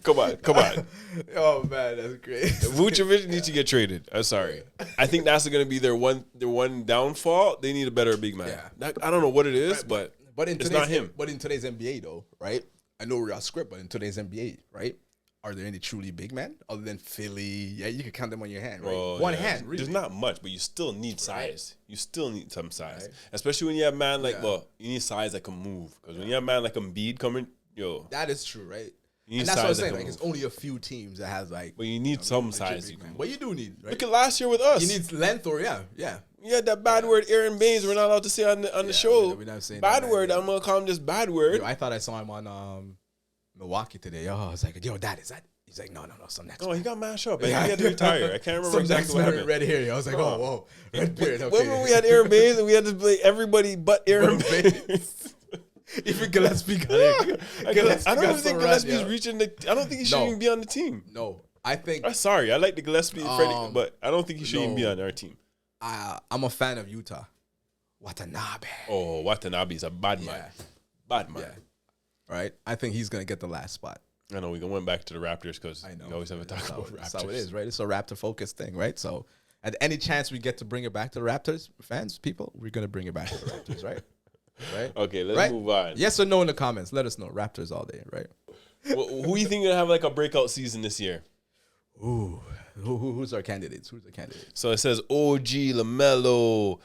Speaker 1: Oh man, that's great.
Speaker 2: Vucevic needs to get traded. I'm sorry. I think that's going to be their one downfall. They need a better big man.
Speaker 1: Yeah.
Speaker 2: I don't know what it is, but
Speaker 1: in
Speaker 2: it's not him.
Speaker 1: But in today's NBA, though, right? I know we're off script, but in today's NBA, right? Are there any truly big men other than Philly? Yeah, you can count them on your hand, right? One hand, really.
Speaker 2: There's not much, but you still need size. You still need some size, especially when you have man like you need size that can move. Because when you have man like Embiid coming, yo,
Speaker 1: that is true, right?
Speaker 2: You need
Speaker 1: and that's what I'm
Speaker 2: size
Speaker 1: saying.
Speaker 2: that
Speaker 1: Like,
Speaker 2: can
Speaker 1: it's only a few teams that has like.
Speaker 2: But you need some size.
Speaker 1: But you do need. Right?
Speaker 2: Look at last year with us.
Speaker 1: You need length or yeah.
Speaker 2: You had that bad word, Aaron Baines. We're not allowed to say on the show.
Speaker 1: We're not saying
Speaker 2: bad
Speaker 1: that,
Speaker 2: word.
Speaker 1: yeah.
Speaker 2: I'm gonna call him just bad word.
Speaker 1: Yo, I thought I saw him on Milwaukee today. Oh, I was like, yo, Dad, is that? He's like, no, some next.
Speaker 2: Oh, he got mashed up. He had to retire. I can't remember
Speaker 1: some
Speaker 2: exactly what happened.
Speaker 1: Red hair. I was like, oh, whoa, red beard. Okay.
Speaker 2: When we had Aaron Baines and we had to play everybody but Aaron Baines.
Speaker 1: Even Gillespie got it.
Speaker 2: I don't think Gillespie's reaching the. I don't think he should even be on the team.
Speaker 1: No, I think.
Speaker 2: I'm sorry. I like the Gillespie, Freddie, but I don't think he should even be on our team.
Speaker 1: I'm a fan of Utah. Watanabe.
Speaker 2: Oh, Watanabe's a bad man. Bad man.
Speaker 1: Yeah. Right? I think he's going to get the last spot.
Speaker 2: I know. We went back to the Raptors because we always have a talk about Raptors.
Speaker 1: That's how it is, right? It's a Raptor-focused thing, right? So at any chance we get to bring it back to the Raptors, fans, people, we're going to bring it back to the Raptors, right? Right?
Speaker 2: Okay, let's move on.
Speaker 1: Yes or no in the comments. Let us know. Raptors all day, right?
Speaker 2: Who do you think gonna have like a breakout season this year?
Speaker 1: Ooh, who's our candidates?
Speaker 2: So it says OG, LaMelo,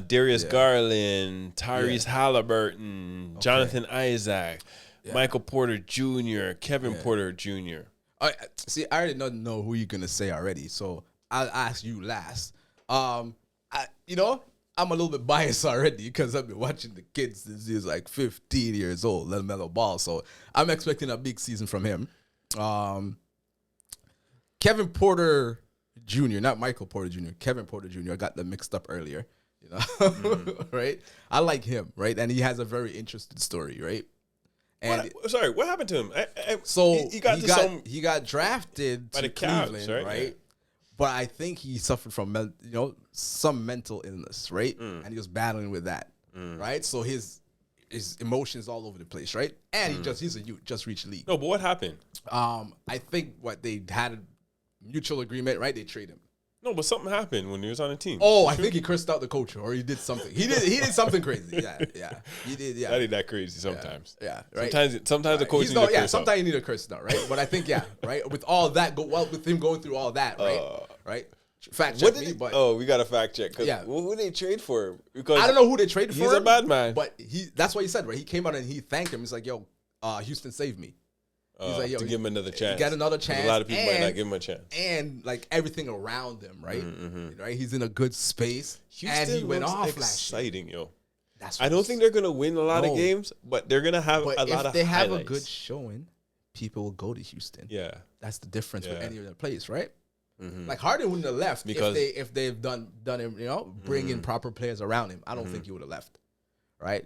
Speaker 2: Darius Garland, Tyrese Halliburton, Jonathan Isaac, Michael Porter Jr., Kevin Porter Jr.
Speaker 1: I already know who you're gonna say already, so I'll ask you last. I'm a little bit biased already because I've been watching the kids since he was like 15 years old, LaMelo Ball. So I'm expecting a big season from him. Kevin Porter Jr., not Michael Porter Jr., Kevin Porter Jr. I got them mixed up earlier, right? I like him, right? And he has a very interesting story, right? And
Speaker 2: what happened to him?
Speaker 1: He got drafted
Speaker 2: by
Speaker 1: to
Speaker 2: the Cavs,
Speaker 1: Cleveland, right? Yeah. But I think he suffered from some mental illness, right? And he was battling with that, right? So his emotions all over the place, right? And he's a youth, just reached league.
Speaker 2: No, but what happened?
Speaker 1: I think they had a mutual agreement, right? They trade him.
Speaker 2: No, but something happened when he was on the team.
Speaker 1: Oh, I think he cursed out the coach, or he did something. He did something crazy. Yeah. He did. Yeah.
Speaker 2: That ain't that crazy sometimes.
Speaker 1: Yeah. Right.
Speaker 2: Sometimes the coach needs to curse
Speaker 1: sometimes
Speaker 2: out.
Speaker 1: you need to curse out, right? But I think right. With all that, with him going through all that, right. Fact check me, but
Speaker 2: we got to fact check. Who they trade for him? Because
Speaker 1: I don't know who they traded for.
Speaker 2: He's a bad man,
Speaker 1: but that's what he said, right? He came out and he thanked him. He's like, "Yo, Houston saved me." He's like,
Speaker 2: to give him another chance.
Speaker 1: Get another chance.
Speaker 2: A lot of people might not give him a chance.
Speaker 1: And like everything around him, right? Right. He's in a good space.
Speaker 2: Houston
Speaker 1: and he went off
Speaker 2: exciting, yo.
Speaker 1: I
Speaker 2: don't think they're gonna win a lot of games, but they're gonna have a lot of highlights.
Speaker 1: If they have a good showing, people will go to Houston.
Speaker 2: Yeah,
Speaker 1: that's the difference with any other place, right? Like Harden wouldn't have left because if they've done him, bring in proper players around him. I don't think he would have left, right?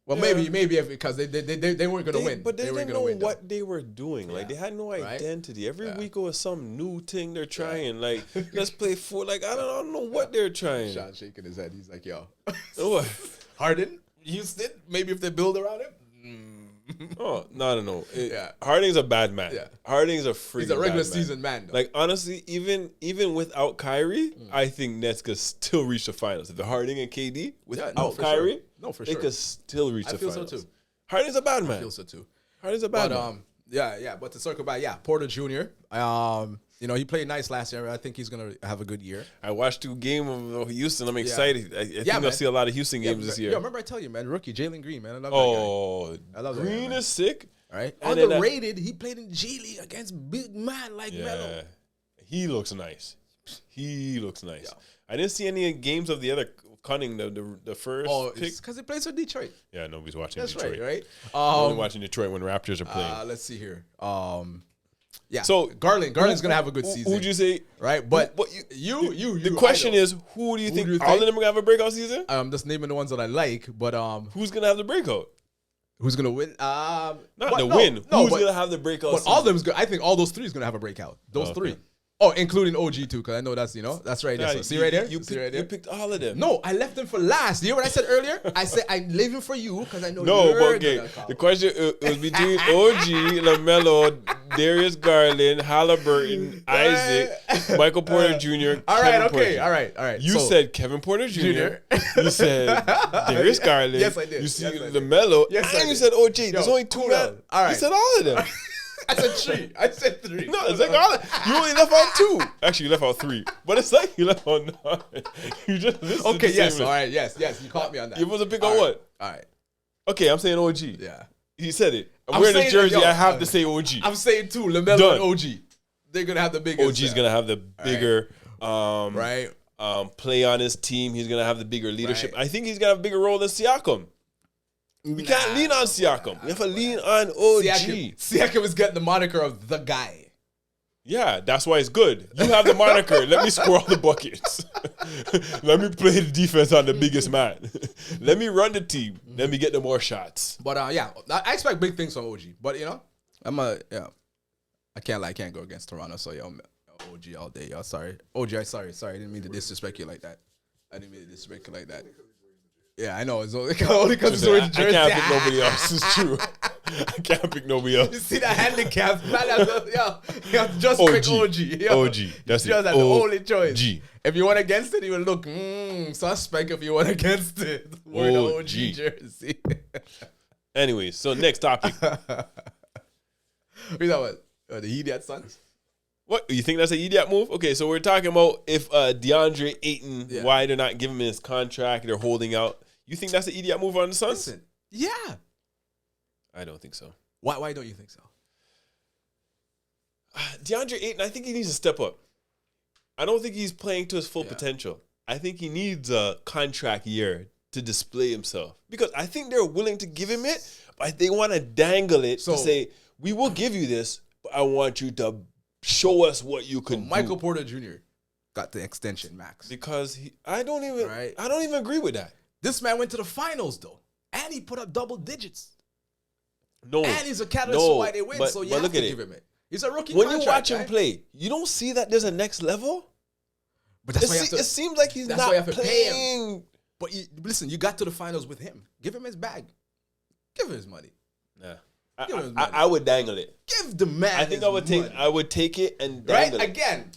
Speaker 1: Well, maybe because they weren't gonna win.
Speaker 2: But they
Speaker 1: weren't
Speaker 2: didn't
Speaker 1: gonna
Speaker 2: know
Speaker 1: win,
Speaker 2: what they were doing. Like they had no
Speaker 1: Right?
Speaker 2: identity. Every
Speaker 1: Yeah.
Speaker 2: week it was some new thing they're trying. Like let's play foot. Like I don't know what they're trying.
Speaker 1: Sean shaking his head. He's like, yo,
Speaker 2: What?
Speaker 1: Harden, Houston. Maybe if they build around him.
Speaker 2: Oh no.
Speaker 1: Yeah.
Speaker 2: Harding's a bad man.
Speaker 1: Yeah.
Speaker 2: Harding's a freaking
Speaker 1: He's a regular
Speaker 2: bad man.
Speaker 1: season man. Though.
Speaker 2: Like honestly, even without Kyrie, I think Nets could still reach the finals. If the Harding and KD without
Speaker 1: for
Speaker 2: Kyrie,
Speaker 1: sure. No, for
Speaker 2: they
Speaker 1: sure.
Speaker 2: could still reach the
Speaker 1: feel
Speaker 2: finals.
Speaker 1: so too.
Speaker 2: Harding's a bad
Speaker 1: I
Speaker 2: man.
Speaker 1: feel so too.
Speaker 2: Harding's a bad
Speaker 1: But
Speaker 2: man.
Speaker 1: yeah. But to circle back, Porter Jr. He played nice last year. I think he's gonna have a good year.
Speaker 2: I watched 2 games of Houston. I'm excited. I think
Speaker 1: man.
Speaker 2: I'll see a lot of Houston games this year.
Speaker 1: Yeah, remember I tell you, man, rookie Jalen Green, man. I love that
Speaker 2: Oh,
Speaker 1: I love that guy,
Speaker 2: Green
Speaker 1: man.
Speaker 2: is sick.
Speaker 1: guy. All right,
Speaker 2: And then
Speaker 1: underrated. He played in G League against big man like Melo.
Speaker 2: Yeah, he looks nice. He looks nice.
Speaker 1: Yeah.
Speaker 2: I didn't see any games of the other Cunning, the first pick.
Speaker 1: because he plays for Detroit.
Speaker 2: Yeah, nobody's watching
Speaker 1: That's
Speaker 2: Detroit.
Speaker 1: right.
Speaker 2: Only watching Detroit when Raptors are playing.
Speaker 1: Let's see here.
Speaker 2: So
Speaker 1: Garland's gonna have a good season.
Speaker 2: Who'd you say?
Speaker 1: Right, but
Speaker 2: you. The question is, who do you think all of them are gonna have a breakout season?
Speaker 1: I'm just naming the ones that I like, but
Speaker 2: Who's gonna have the breakout?
Speaker 1: who's gonna win?
Speaker 2: Not the win. Who's gonna have the breakout?
Speaker 1: But
Speaker 2: season?
Speaker 1: all of them's good. I think all those three is gonna have a breakout. Those
Speaker 2: Okay.
Speaker 1: three. Oh, including OG too, because I know that's right there.
Speaker 2: Yeah,
Speaker 1: So, see right there?
Speaker 2: You
Speaker 1: See right there?
Speaker 2: You picked all of them.
Speaker 1: No, I left them for last. You hear what I said earlier? I said I'm leaving for you because I know
Speaker 2: No,
Speaker 1: you're
Speaker 2: but okay.
Speaker 1: gonna call.
Speaker 2: The question it was between OG, LaMelo, Darius Garland, Halliburton, Isaac, Michael Porter Jr.
Speaker 1: All right,
Speaker 2: Kevin
Speaker 1: okay,
Speaker 2: Porter Jr.
Speaker 1: all right.
Speaker 2: You
Speaker 1: So,
Speaker 2: said Kevin Porter Jr. You said Darius Garland.
Speaker 1: Yes, I did.
Speaker 2: You see
Speaker 1: Yes, I did.
Speaker 2: LaMelo.
Speaker 1: Yes, I
Speaker 2: and you
Speaker 1: did.
Speaker 2: said OG. There's
Speaker 1: Yo,
Speaker 2: only 2
Speaker 1: cool
Speaker 2: men.
Speaker 1: down. All right.
Speaker 2: You said all of them.
Speaker 1: I said 3. I said 3.
Speaker 2: No, it's like you only left out 2. Actually, you left out 3. But it's like you left out 9. You just listened
Speaker 1: Okay,
Speaker 2: to the
Speaker 1: yes,
Speaker 2: same
Speaker 1: all
Speaker 2: list.
Speaker 1: right, yes. You caught me on that.
Speaker 2: It was a pick
Speaker 1: All
Speaker 2: on
Speaker 1: right.
Speaker 2: what?
Speaker 1: All right.
Speaker 2: Okay, I'm saying OG.
Speaker 1: Yeah.
Speaker 2: He said it. I'm
Speaker 1: I'm
Speaker 2: wearing a
Speaker 1: saying-
Speaker 2: jersey.
Speaker 1: yo,
Speaker 2: I have to say OG.
Speaker 1: I'm saying 2, LaMelo
Speaker 2: Done.
Speaker 1: and OG. They're gonna have the biggest.
Speaker 2: OG's gonna have the bigger
Speaker 1: right.
Speaker 2: play on his team. He's gonna have the bigger leadership.
Speaker 1: Right.
Speaker 2: I think he's gonna have a bigger role than Siakam. We can't lean on Siakam. We have to lean on OG.
Speaker 1: Siakam is getting the moniker of the guy.
Speaker 2: Yeah, that's why it's good. You have the moniker. Let me score all the buckets. Let me play the defense on the biggest man. Let me run the team. Let me get the more shots.
Speaker 1: But I expect big things from OG. But I can't lie, I can't go against Toronto. So OG all day, y'all. Sorry, OG. Sorry. I didn't mean to disrespect you like that. Yeah, I know. It's only because it's
Speaker 2: I
Speaker 1: orange jersey.
Speaker 2: can't pick nobody else. It's true. I can't pick nobody
Speaker 1: You
Speaker 2: else.
Speaker 1: see that handicap? Man, you have to just pick OG.
Speaker 2: OG. That's
Speaker 1: just
Speaker 2: it.
Speaker 1: the only choice.
Speaker 2: OG.
Speaker 1: If you went against it, you would look suspect if you went against it. Wearing an OG jersey.
Speaker 2: Anyways, so next topic.
Speaker 1: You know what? The idiot Suns?
Speaker 2: What, you think that's an idiot move? Okay, so we're talking about if DeAndre Ayton, why they're not giving him his contract, they're holding out. You think that's an idiot move on the Suns?
Speaker 1: Listen, yeah.
Speaker 2: I don't think so.
Speaker 1: Why don't you think so?
Speaker 2: DeAndre Ayton, I think he needs to step up. I don't think he's playing to his full potential. I think he needs a contract year to display himself. Because I think they're willing to give him it, but they want to dangle it to say, we will give you this, but I want you to show us what you can do.
Speaker 1: Michael Porter Jr. got the extension max.
Speaker 2: Because I don't even agree with that.
Speaker 1: This man went to the finals though. And he put up double digits.
Speaker 2: No.
Speaker 1: And he's a catalyst for why they win. So you have to give him it. He's a rookie
Speaker 2: when
Speaker 1: contract,
Speaker 2: you watch him play, you don't see that there's a next level?
Speaker 1: But that's why
Speaker 2: it seems like he's not
Speaker 1: why you have to
Speaker 2: playing.
Speaker 1: pay him. But listen, you got to the finals with him. Give him his bag. Give him his money.
Speaker 2: Nah.
Speaker 1: Give him his money.
Speaker 2: I would dangle it.
Speaker 1: Give the man
Speaker 2: I think
Speaker 1: his
Speaker 2: I would take it and dangle it.
Speaker 1: Again.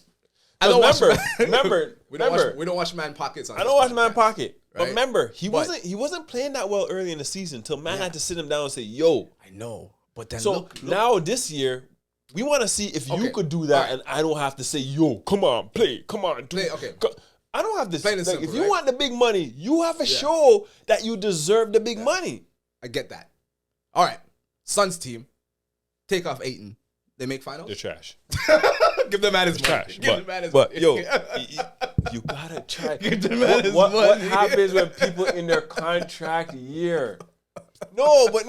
Speaker 2: Remember,
Speaker 1: we don't watch man pockets on
Speaker 2: I don't watch man pocket.
Speaker 1: Right?
Speaker 2: But remember, he wasn't playing that well early in the season until man had to sit him down and say, yo.
Speaker 1: I know. But then look.
Speaker 2: Now this year, we want to see if you could do that and I don't have to say, yo, come on, play. Come on, do it.
Speaker 1: Okay.
Speaker 2: I don't have to say,
Speaker 1: simple,
Speaker 2: if you want the big money, you have to show that you deserve the big money.
Speaker 1: I get that. All right. Suns team. Take off Ayton. They make finals?
Speaker 2: They're trash.
Speaker 1: Give the man his money.
Speaker 2: Trash.
Speaker 1: Give the man his
Speaker 2: but
Speaker 1: money.
Speaker 2: yo, you gotta try.
Speaker 1: Give the man his
Speaker 2: What
Speaker 1: money.
Speaker 2: happens when people in their contract year? No, even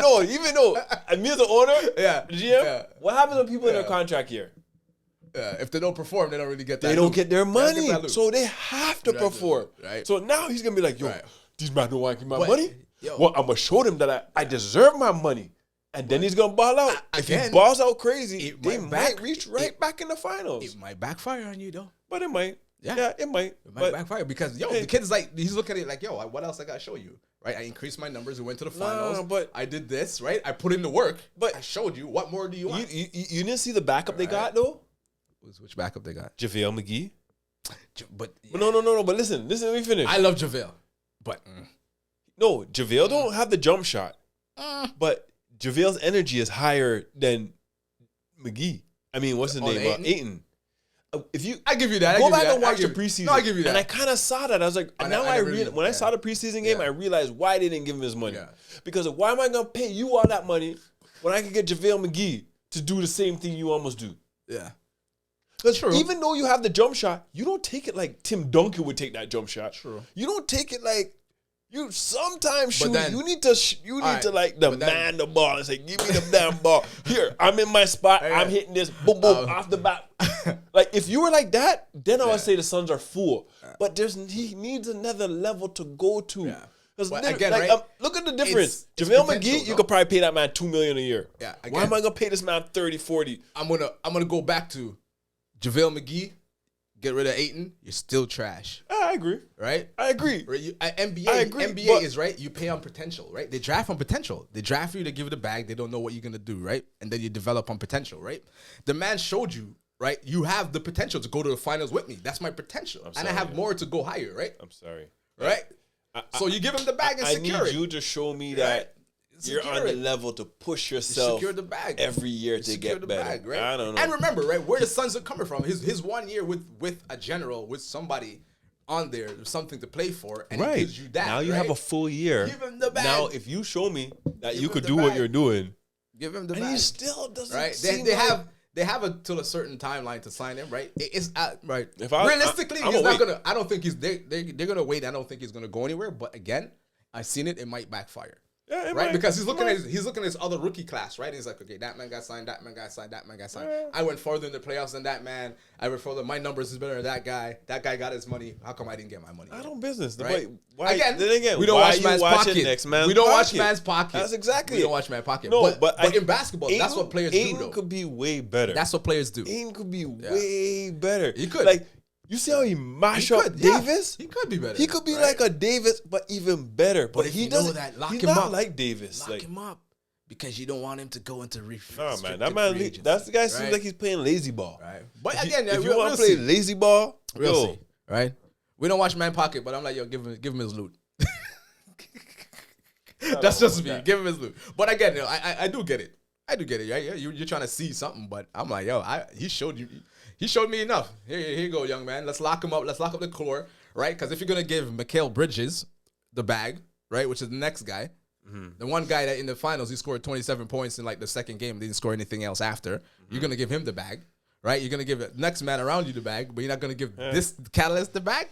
Speaker 2: though me as the owner, the GM, what happens when people in their contract year?
Speaker 1: If they don't perform, they don't really get that.
Speaker 2: They don't get their money,
Speaker 1: that loot.
Speaker 2: so they have to perform.
Speaker 1: Right.
Speaker 2: So now he's gonna be like, yo, these men don't want to give my money. Well, I'm gonna show them that I deserve my money, and then he's gonna ball out. If he balls out crazy, they might reach back in the finals.
Speaker 1: It might backfire on you though.
Speaker 2: But it might. Yeah, it might.
Speaker 1: It might backfire because the kid's like, he's looking at it like, yo, what else I gotta show you? Right? I increased my numbers. We went to the finals. But I did this. Right? I put in the work. But I showed you. What more do you want?
Speaker 2: You didn't see the backup they got though.
Speaker 1: Which backup they got?
Speaker 2: JaVale McGee.
Speaker 1: But
Speaker 2: no. But listen. Let me finish.
Speaker 1: I love JaVale, but
Speaker 2: no, JaVale don't have the jump shot. But JaVale's energy is higher than McGee. I mean, what's his name? Ayton.
Speaker 1: I give you that.
Speaker 2: Go back and watch the preseason.
Speaker 1: No, I give you that.
Speaker 2: And I kind of saw that. I was like, when I saw the preseason game, I realized why they didn't give him his money. Yeah. Because why am I gonna pay you all that money when I can get JaVale McGee to do the same thing you almost do?
Speaker 1: Yeah.
Speaker 2: Because even though you have the jump shot, you don't take it like Tim Duncan would take that jump shot.
Speaker 1: True.
Speaker 2: You don't take it like you sometimes shoot. You need to like demand the ball and say, "Give me the damn ball." Here, I'm in my spot. I'm hitting this boom boom off the bat. Like if you were like that, then I would say the Suns are full. But he needs another level to go to. Because again, look at the difference. JaVale McGee, you could probably pay that man $2 million a year.
Speaker 1: Yeah. Again,
Speaker 2: why am I gonna pay this man 30, 40?
Speaker 1: I'm gonna go back to JaVale McGee. Get rid of Ayton, you're still trash.
Speaker 2: I agree.
Speaker 1: Right?
Speaker 2: I agree.
Speaker 1: Right? NBA is right. You pay on potential, right? They draft on potential. They draft you to give you the bag. They don't know what you're gonna do, right? And then you develop on potential, right? The man showed you, right? You have the potential to go to the finals with me. That's my potential, and I have more to go higher, right?
Speaker 2: I'm sorry,
Speaker 1: right? So you give him the bag and secure it.
Speaker 2: I need you to show me that. You're on the level to push yourself
Speaker 1: secure the bag
Speaker 2: every year to get better.
Speaker 1: Bag, right?
Speaker 2: I don't know.
Speaker 1: And remember, right, where the Suns are coming from. His 1 year with a general, with somebody on there, something to play for, and he gives you that.
Speaker 2: Now you have a full year.
Speaker 1: Give him the bag.
Speaker 2: Now, if you show me that you could do what you're doing,
Speaker 1: give him the
Speaker 2: bag.
Speaker 1: bag.
Speaker 2: And he still doesn't.
Speaker 1: Right? They have until a certain timeline to sign him, right? It's right. Realistically, he's not gonna. I don't think they're gonna wait. I don't think he's gonna go anywhere. But again, I've seen it. It might backfire.
Speaker 2: Yeah,
Speaker 1: right, because he's looking at his other rookie class, right? He's like, okay, that man got signed, that man got signed, that man got signed. Yeah. I went further in the playoffs than that man. I went further. My numbers is better than that guy. That guy got his money. How come I didn't get my money?
Speaker 2: I don't business.
Speaker 1: Right?
Speaker 2: Why, again,
Speaker 1: we don't watch man's pocket.
Speaker 2: We don't
Speaker 1: watch man's pocket.
Speaker 2: That's exactly.
Speaker 1: We don't watch man's pocket.
Speaker 2: No,
Speaker 1: but in basketball, that's what players do.
Speaker 2: Aiden could be way better.
Speaker 1: That's what players do.
Speaker 2: Aiden could be way better.
Speaker 1: He could.
Speaker 2: Like, you see how he mash up Davis?
Speaker 1: He could be better.
Speaker 2: He could be like a Davis, but even better. But he doesn't.
Speaker 1: He's not
Speaker 2: like Davis.
Speaker 1: Lock him up because you don't want him to go into
Speaker 2: No, man. That man, that's the guy seems like he's playing lazy ball.
Speaker 1: Right. But again,
Speaker 2: if you want to play lazy ball,
Speaker 1: we'll see. Right. We don't watch man pocket, but I'm like, yo, give him his loot. That's just me. Give him his loot. But again, I do get it. I do get it. Yeah. You're trying to see something, but I'm like, yo, he showed you. He showed me enough. Here you go, young man. Let's lock him up. Let's lock up the core, right? Because if you're going to give Mikal Bridges the bag, right, which is the next guy, the one guy that in the finals, he scored 27 points in like the second game, didn't score anything else after, you're going to give him the bag, right? You're going to give the next man around you the bag, but you're not going to give this catalyst the bag?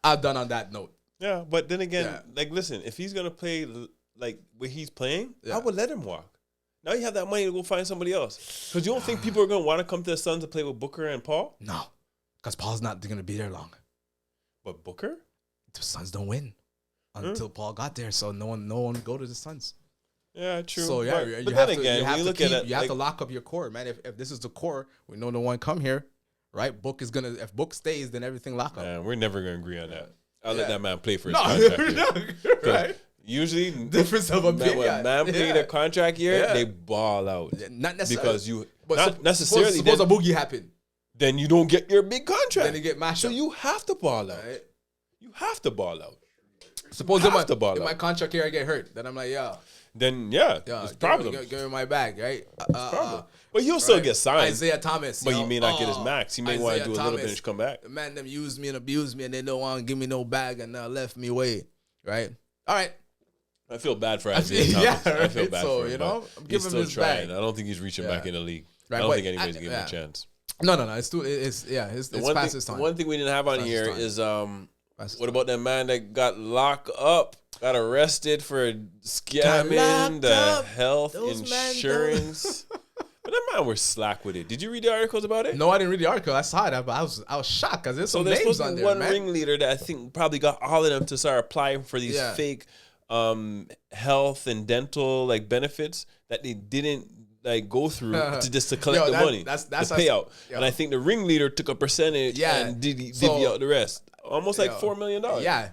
Speaker 1: I'm done on that note.
Speaker 2: Yeah, but then again, like, listen, if he's going to play like where he's playing, I would let him walk. Now you have that money to go find somebody else. Because you don't think people are going to want to come to the Suns to play with Booker and Paul?
Speaker 1: No. Because Paul's not going to be there long.
Speaker 2: But Booker?
Speaker 1: The Suns don't win until Paul got there. So no one would go to the Suns.
Speaker 2: Yeah, true.
Speaker 1: So, yeah,
Speaker 2: but then again, when you look at it,
Speaker 1: you have to lock up your core, man. If this is the core, we know no one come here, right? If Book stays, then everything lock up.
Speaker 2: Man, we're never going to agree on that. I'll let that man play for his contract.
Speaker 1: Right?
Speaker 2: Usually,
Speaker 1: difference of opinion.
Speaker 2: When man play their contract year, they ball out.
Speaker 1: Not necessarily.
Speaker 2: Because not necessarily.
Speaker 1: Suppose a boogie happen.
Speaker 2: Then you don't get your big contract.
Speaker 1: Then you get mashed up.
Speaker 2: So you have to ball out. Right? You have to ball out.
Speaker 1: Suppose in my contract here I get hurt. Then I'm like,
Speaker 2: then it's problem.
Speaker 1: Give me my bag, right?
Speaker 2: Problem. But he'll still get signed.
Speaker 1: Isaiah Thomas.
Speaker 2: But he may not get his max. He may want to do a little bit and come back.
Speaker 1: Man, them used me and abused me and they don't want to give me no bag and left me way. Right? All right.
Speaker 2: I feel bad for Isaiah Thomas. I feel bad for him.
Speaker 1: You know,
Speaker 2: he's still trying. I don't think he's reaching back in the league. Right, I don't think anybody's giving him a chance.
Speaker 1: No. It's past his time.
Speaker 2: One thing we didn't have on here is what about that man that got locked up, got arrested for scamming the health insurance? But that man was slack with it. Did you read the articles about it?
Speaker 1: No, I didn't read the article. I saw it, but I was shocked because there's some names on there,
Speaker 2: one ringleader that I think probably got all of them to start applying for these fake health and dental like benefits that they didn't like go through to collect the money, that's the payout. And I think the ringleader took a percentage and divvy out the rest, almost like $4 million.
Speaker 1: Yeah,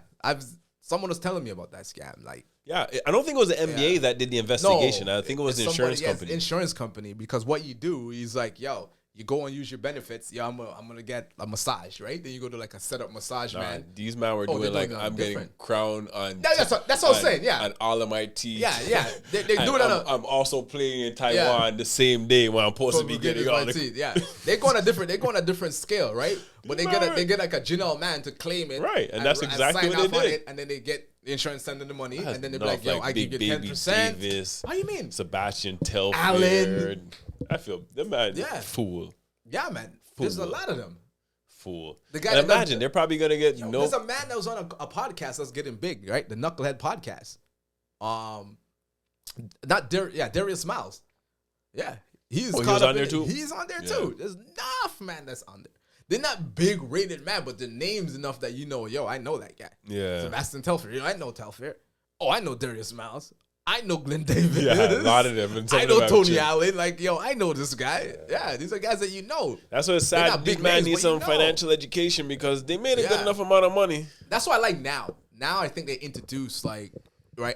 Speaker 1: someone was telling me about that scam. Like,
Speaker 2: yeah, I don't think it was the NBA that did the investigation. No, I think it was the insurance company.
Speaker 1: Insurance company, because what you do is like, yo, you go and use your benefits. Yeah, I'm gonna get a massage, right? Then you go to like a setup massage, man.
Speaker 2: These men were doing like, I'm getting crown on.
Speaker 1: That's what I'm saying. Yeah,
Speaker 2: on all of my teeth.
Speaker 1: Yeah. They do that.
Speaker 2: I'm also playing in Taiwan the same day when I'm supposed to be getting all the
Speaker 1: teeth. Yeah, they go on a different scale, right? But they get like a general man to claim it,
Speaker 2: right? And that's exactly what they did.
Speaker 1: And then they get the insurance sending the money, and then they're like, yo, I give you 10%.
Speaker 2: Davis,
Speaker 1: what do you mean?
Speaker 2: Sebastian Telfair.
Speaker 1: Allen.
Speaker 2: I feel the man, fool.
Speaker 1: Yeah, man. Fool. There's a lot of them.
Speaker 2: Fool. The guy. Imagine they're probably gonna get
Speaker 1: There's a man that was on a podcast that's getting big, right? The Knucklehead podcast. Darius Miles. Yeah, he's
Speaker 2: on there too.
Speaker 1: He's on there too. There's enough man that's on there. They're not big rated man, but the name's enough that you know. Yo, I know that guy.
Speaker 2: Yeah,
Speaker 1: Sebastian Telfair. I know Telfair. Oh, I know Darius Miles. I know Glenn Davis.
Speaker 2: Yeah, a lot of them.
Speaker 1: I know Tony Allen. Like, yo, I know this guy. Yeah, these are guys that you know.
Speaker 2: That's what it's sad. Big man needs some financial education because they made a good enough amount of money.
Speaker 1: That's why I like now. Now I think they introduce right.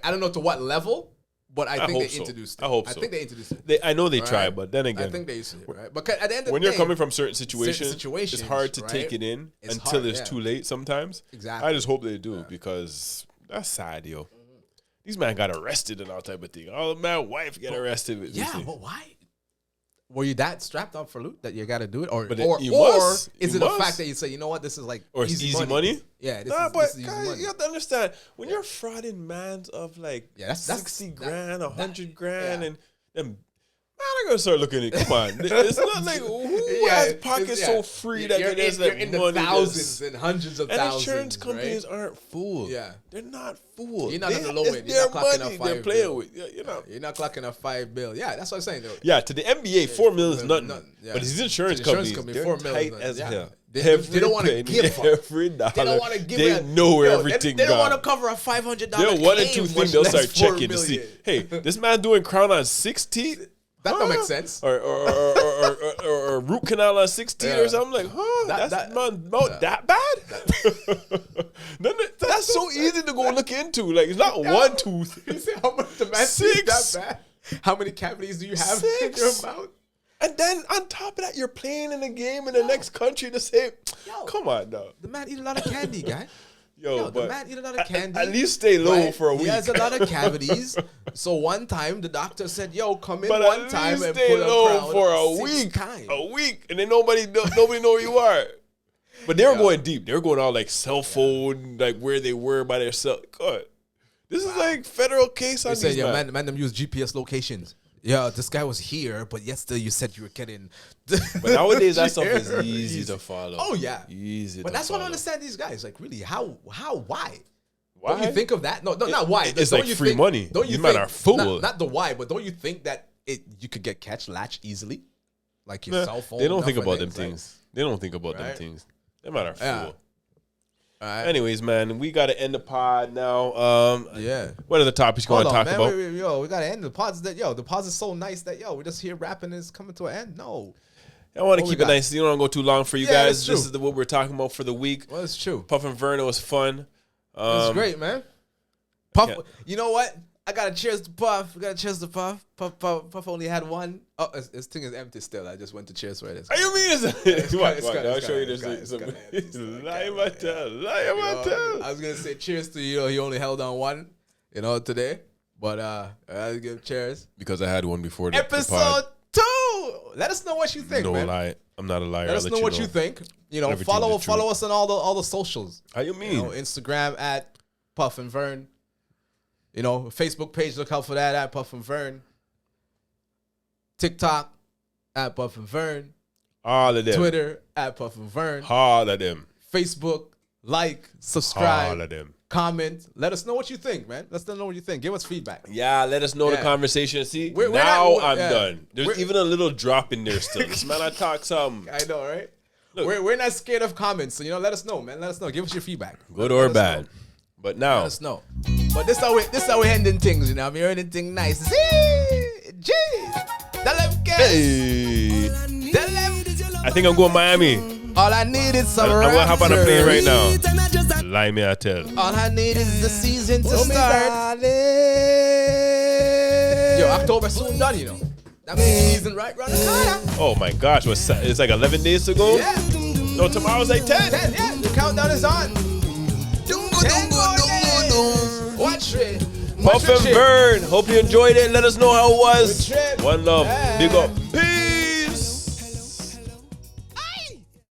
Speaker 1: I don't know to what level, but I think they introduced it.
Speaker 2: I hope so.
Speaker 1: I think they introduced it.
Speaker 2: I know they try, but then again,
Speaker 1: I think they used to, right? But at the end of the day,
Speaker 2: when you're coming from certain situations, it's hard to take it in until it's too late. Sometimes,
Speaker 1: exactly.
Speaker 2: I just hope they do because that's sad, yo. These man got arrested and all type of thing. Oh, my wife got arrested.
Speaker 1: But why? Were you that strapped up for loot that you got to do it, or is it the fact that you say, you know what, this is like
Speaker 2: easy money?
Speaker 1: Yeah,
Speaker 2: this is easy money. You have to understand when you're frauding mans of like 60 grand, 100 grand, and them. I'm gonna start looking at it. Come on, it's not like who has pockets so free that
Speaker 1: you're in the thousands and hundreds of thousands.
Speaker 2: And insurance companies aren't fools.
Speaker 1: Yeah,
Speaker 2: they're not fools.
Speaker 1: You're not on the low end.
Speaker 2: You're not clocking a $5 bill.
Speaker 1: You're not clocking a $5 bill. Yeah, that's what I'm saying. Though.
Speaker 2: Yeah, to the NBA, $4 million is nothing. But these insurance companies, they're tight as hell.
Speaker 1: They don't want to give
Speaker 2: every dollar.
Speaker 1: They don't want to give.
Speaker 2: They know where everything goes.
Speaker 1: They don't want to cover a $500.
Speaker 2: They're one or two things they'll start checking to see. Hey, this man doing crown on 16.
Speaker 1: That don't make sense.
Speaker 2: Or root canal on 16 or something. Like, that bad? That's so easy to go look into. Like, it's not one tooth.
Speaker 1: You see how much the man is that bad? How many cavities do you have in your mouth?
Speaker 2: And then on top of that, you're playing in a game in the next country to say, come on, now.
Speaker 1: The man eat a lot of candy, guy.
Speaker 2: But
Speaker 1: the man eat a lot of candy.
Speaker 2: At least stay low for a week.
Speaker 1: He has a lot of cavities. So one time the doctor said, "Yo, come in one time and put
Speaker 2: low
Speaker 1: a crown
Speaker 2: for a week." A week, and then nobody know who you are. But they were going deep. They were going all like cell phone, like where they were by their cell. God, this is like federal case on these
Speaker 1: man. Them use GPS locations. Yeah, this guy was here, but yesterday you said you were getting.
Speaker 2: But nowadays that stuff is easy to follow.
Speaker 1: Oh yeah,
Speaker 2: easy.
Speaker 1: But that's
Speaker 2: what
Speaker 1: I don't understand these guys. Like, really, why?
Speaker 2: Why?
Speaker 1: Don't you think of that? No, not why.
Speaker 2: It's like free money. Don't you men are fools.
Speaker 1: Not the why, but don't you think that you could get latch easily, like your cell phone?
Speaker 2: They don't think about them things. They don't think about them things. They men are fool. Right. Anyways, man, we got to end the pod now. What are the topics you want to talk about?
Speaker 1: We got to end the pods. The pods is so nice that we're just here rapping is coming to an end. No,
Speaker 2: I want to keep it nice. You don't go too long for you guys. This is what we're talking about for the week.
Speaker 1: Well, it's true.
Speaker 2: Puff and Vern, it was fun.
Speaker 1: It was great, man. Puff, you know what? I got to cheers to Puff. Puff only had one. Oh, his thing is empty still. I just went to cheers for it.
Speaker 2: What you mean? I'll show you this. Lie about that.
Speaker 1: I was going to say cheers to you. He only held on one, today. But I'll give cheers.
Speaker 2: Because I had one before
Speaker 1: Episode 2. Let us know what you think, man.
Speaker 2: No lie. I'm not a liar.
Speaker 1: Let us know what you think. Follow us on all the socials.
Speaker 2: How you mean?
Speaker 1: Instagram at Puff and Vern. Facebook page, look out for that at Puff and Vern. TikTok at Puff and Vern.
Speaker 2: All of them.
Speaker 1: Twitter at Puff and Vern.
Speaker 2: All of them.
Speaker 1: Facebook, subscribe.
Speaker 2: All of them.
Speaker 1: Comment. Let us know what you think, man. Let us know what you think. Give us feedback.
Speaker 2: Yeah, let us know the conversation. See, I'm done. There's even a little drop in there still. This man, I talk some.
Speaker 1: I know, right? Look, we're not scared of comments. So, let us know, man. Let us know. Give us your feedback.
Speaker 2: Good or bad. But now,
Speaker 1: Let us know. But this how we ending things, you know. I'm ending things nice. Jeez. Tell them, guys.
Speaker 2: hey,
Speaker 1: Tell them.
Speaker 2: I think I'm going Miami.
Speaker 1: All I need is some
Speaker 2: I'm gonna hop on a plane right
Speaker 1: Raptors.
Speaker 2: now. Lie me, I tell.
Speaker 1: All I need is the season to start. Yo, October soon done, you know. That season right round the corner.
Speaker 2: Oh my gosh, it's like 11 days to go?
Speaker 1: Yeah.
Speaker 2: No, tomorrow's like 10.
Speaker 1: 10, yeah. The countdown is on. 10 more days. Watch it.
Speaker 2: Puff and Vern. Hope you enjoyed it. Let us know how it was.
Speaker 1: Good trip.
Speaker 2: One love.
Speaker 1: Yeah.
Speaker 2: Big up. Peace.